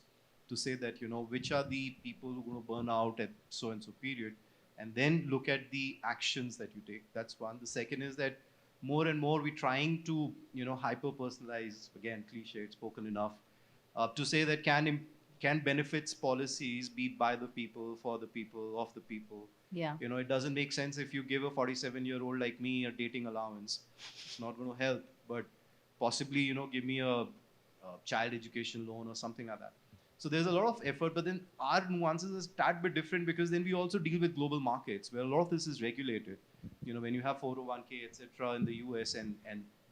Speaker 4: to say that, which are the people who are going to burn out at so-and-so period, and then look at the actions that you take. That's one. The second is that more and more we're trying to, hyper-personalize, again, cliche, it's spoken enough, to say that can benefits policies be by the people, for the people, of the people?
Speaker 2: Yeah.
Speaker 4: It doesn't make sense if you give a 47-year-old like me a dating allowance. It's not going to help, but possibly, give me a child education loan or something like that. So there's a lot of effort, but then our nuances is a tad bit different because then we also deal with global markets where a lot of this is regulated. When you have 401k, etc. in the US and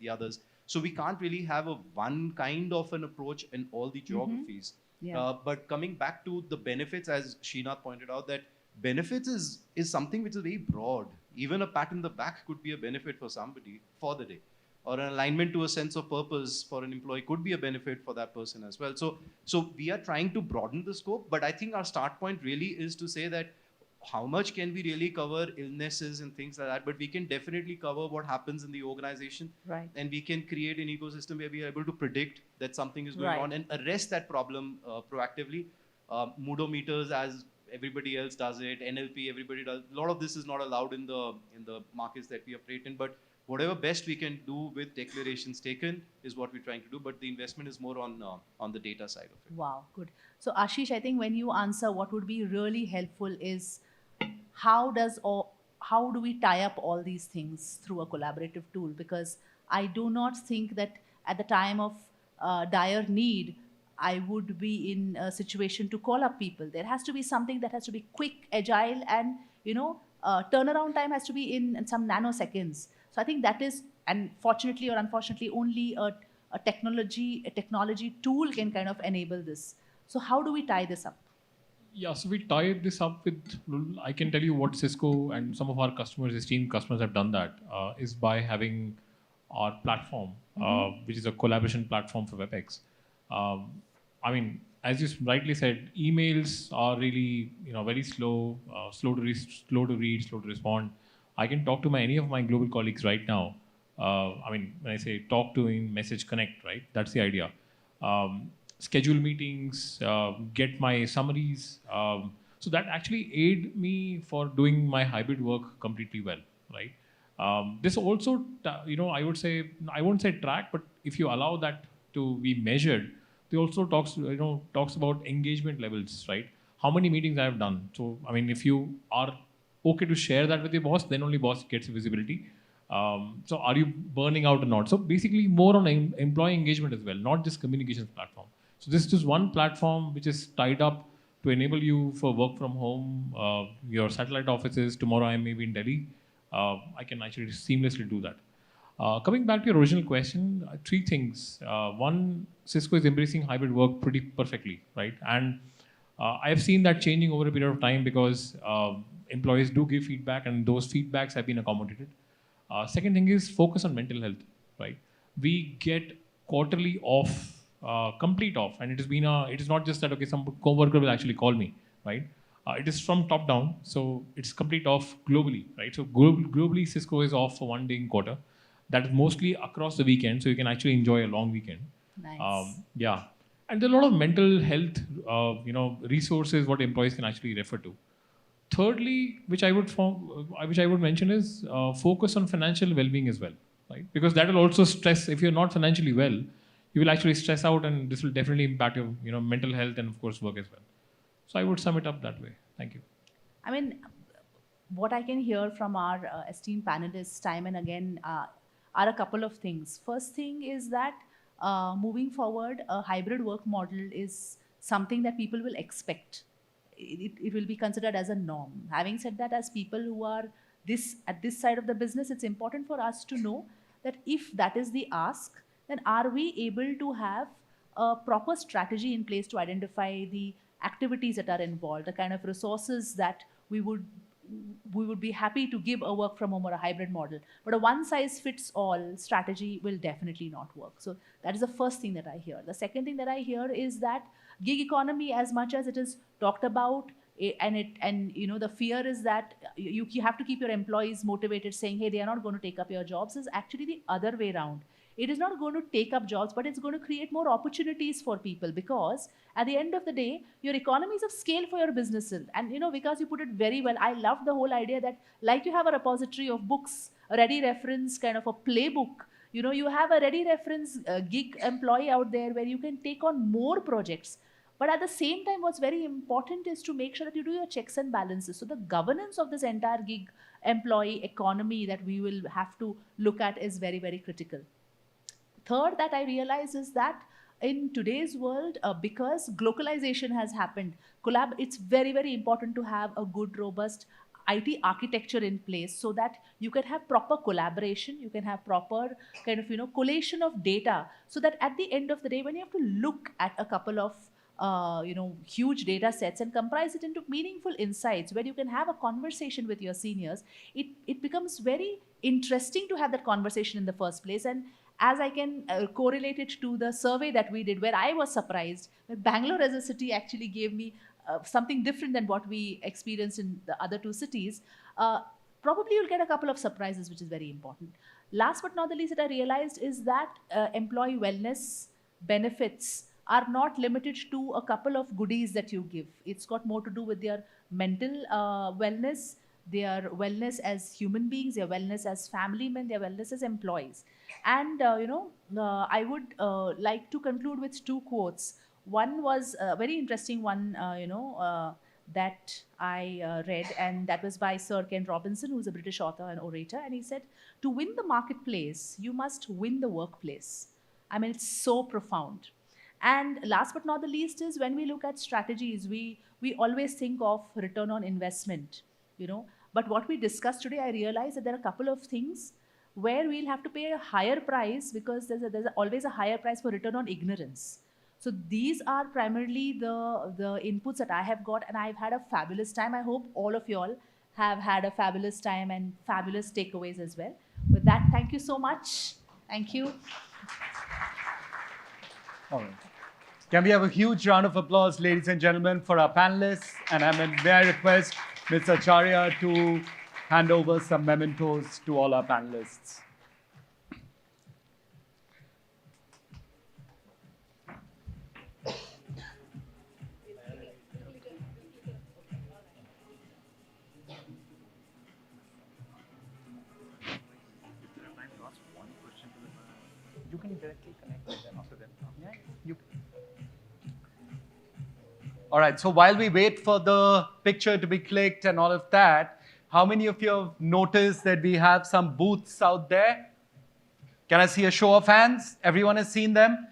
Speaker 4: the others. So we can't really have one kind of an approach in all the geographies.
Speaker 2: Yeah.
Speaker 4: But coming back to the benefits, as Srinath pointed out, that benefits is something which is very broad. Even a pat in the back could be a benefit for somebody for the day. Or an alignment to a sense of purpose for an employee could be a benefit for that person as well. So we are trying to broaden the scope, but I think our start point really is to say that how much can we really cover illnesses and things like that, but we can definitely cover what happens in the organization.
Speaker 2: Right.
Speaker 4: And we can create an ecosystem where we are able to predict that something is going on and arrest that problem proactively. Moodometers, as everybody else does it, NLP, everybody does. A lot of this is not allowed in the markets that we operate in, but whatever best we can do with declarations taken is what we're trying to do, but the investment is more on the data side of it.
Speaker 2: Wow, good. So Aashish, I think when you answer, what would be really helpful is how do we tie up all these things through a collaborative tool? Because I do not think that at the time of dire need, I would be in a situation to call up people. There has to be something that has to be quick, agile, and turnaround time has to be in some nanoseconds. So I think that is, and fortunately or unfortunately, only a technology tool can kind of enable this. So how do we tie this up?
Speaker 5: Yeah, so we tie this up with, I can tell you what Cisco and some of our customers, esteemed customers have done that, is by having our platform, which is a collaboration platform for WebEx. I mean, as you rightly said, emails are really, very slow, slow to read, slow to respond. I can talk to any of my global colleagues right now. When I say talk to in message connect, right? That's the idea. Schedule meetings, get my summaries. So that actually aid me for doing my hybrid work completely well, right? This also, I would say, I won't say track, but if you allow that to be measured, they also talks about engagement levels, right? How many meetings I have done. So, if you are okay to share that with your boss, then only boss gets visibility. So are you burning out or not? So basically more on employee engagement as well, not just communications platform. So this is just one platform which is tied up to enable you for work from home, your satellite offices. Tomorrow I may be in Delhi. I can actually seamlessly do that. Coming back to your original question, three things. One, Cisco is embracing hybrid work pretty perfectly, right? And I've seen that changing over a period of time because employees do give feedback and those feedbacks have been accommodated. Second thing is focus on mental health, right? We get quarterly off, complete off, and it is not just that, okay, some coworker will actually call me, right? It is from top down, so it's complete off globally, right? So globally, Cisco is off for 1 day in quarter. That is mostly across the weekend, so you can actually enjoy a long weekend.
Speaker 2: Nice.
Speaker 5: Yeah, and there are a lot of mental health, resources what employees can actually refer to. Thirdly, which I would mention is focus on financial well-being as well, right? Because that will also stress. If you're not financially well, you will actually stress out, and this will definitely impact your mental health and of course work as well. So I would sum it up that way. Thank you.
Speaker 2: I mean, what I can hear from our esteemed panelists time and again are a couple of things. First thing is that moving forward, a hybrid work model is something that people will expect. It will be considered as a norm. Having said that, as people who are at this side of the business, it's important for us to know that if that is the ask, then are we able to have a proper strategy in place to identify the activities that are involved, the kind of resources that we would be happy to give a work from home or a hybrid model. But a one-size-fits-all strategy will definitely not work. So that is the first thing that I hear. The second thing that I hear is that gig economy, as much as it is talked about, and the fear is that you have to keep your employees motivated, saying, hey, they are not going to take up your jobs, is actually the other way around. It is not going to take up jobs, but it's going to create more opportunities for people, because at the end of the day, your economies of scale for your businesses. And Vikas, you put it very well. I love the whole idea that, like you have a repository of books, a ready reference kind of a playbook, you have a ready reference gig employee out there where you can take on more projects. But at the same time, what's very important is to make sure that you do your checks and balances. So the governance of this entire gig employee economy that we will have to look at is very, very critical. Third, that I realize is that in today's world, because globalization has happened, it's very, very important to have a good, robust IT architecture in place so that you can have proper collaboration, you can have proper kind of, collation of data, so that at the end of the day, when you have to look at a couple of huge data sets and comprise it into meaningful insights where you can have a conversation with your seniors, it becomes very interesting to have that conversation in the first place. And as I can correlate it to the survey that we did, where I was surprised that Bangalore as a city actually gave me something different than what we experienced in the other two cities. Probably you'll get a couple of surprises, which is very important. Last but not the least that I realized is that employee wellness benefits are not limited to a couple of goodies that you give. It's got more to do with their mental wellness, their wellness as human beings, their wellness as family men, their wellness as employees. And, I would like to conclude with two quotes. One was a very interesting one, that I read, and that was by Sir Ken Robinson, who's a British author and orator. And he said, to win the marketplace, you must win the workplace. I mean, it's so profound. And last but not the least is, when we look at strategies, we always think of return on investment, But what we discussed today, I realized that there are a couple of things where we'll have to pay a higher price, because there's always a higher price for return on ignorance. So these are primarily the inputs that I have got, and I've had a fabulous time. I hope all of you all have had a fabulous time and fabulous takeaways as well. With that, thank you so much. Thank you.
Speaker 1: All right. Can we have a huge round of applause, ladies and gentlemen, for our panelists? And may I request Ms. Acharya to hand over some mementos to all our panelists. You can directly connect with them after that. Yeah, you. All right, so while we wait for the picture to be clicked and all of that, How many of you have noticed that we have some booths out there? Can I see a show of hands? Everyone has seen them?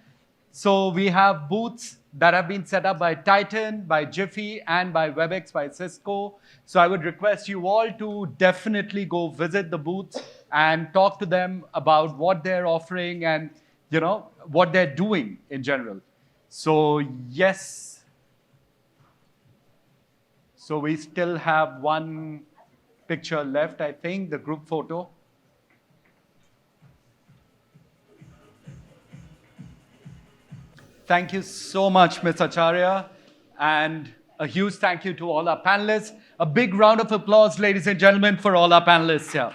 Speaker 1: So we have booths that have been set up by Titan, by Jiffy, and by WebEx, by Cisco. So I would request you all to definitely go visit the booths and talk to them about what they're offering and, you know, what they're doing in general. So yes. So we still have one picture left, I think, the group photo. Thank you so much, Ms. Acharya. And a huge thank you to all our panelists. A big round of applause, ladies and gentlemen, for all our panelists here.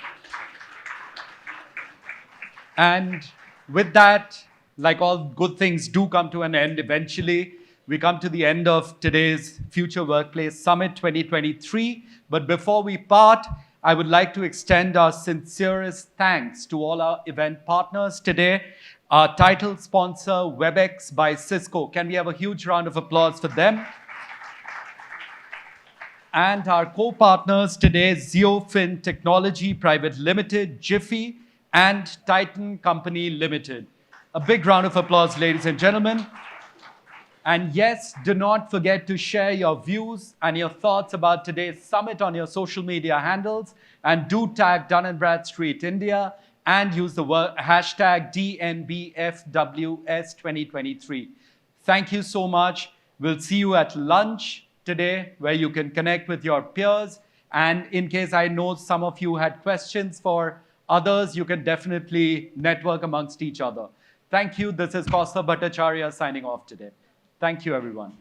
Speaker 1: And with that, like all good things do come to an end eventually, we come to the end of today's Future Workplace Summit 2023. But before we part, I would like to extend our sincerest thanks to all our event partners today. Our title sponsor, WebEx by Cisco. Can we have a huge round of applause for them? And our co-partners today, Zeofin Technology Private Limited, Jiffy, and Titan Company Limited. A big round of applause, ladies and gentlemen. And yes, do not forget to share your views and your thoughts about today's summit on your social media handles. And do tag Dun & Bradstreet India and use the hashtag DNBFWS2023. Thank you so much. We'll see you at lunch today where you can connect with your peers. And in case I know some of you had questions for others, you can definitely network amongst each other. Thank you. This is Kaustav Bhattacharya signing off today. Thank you, everyone.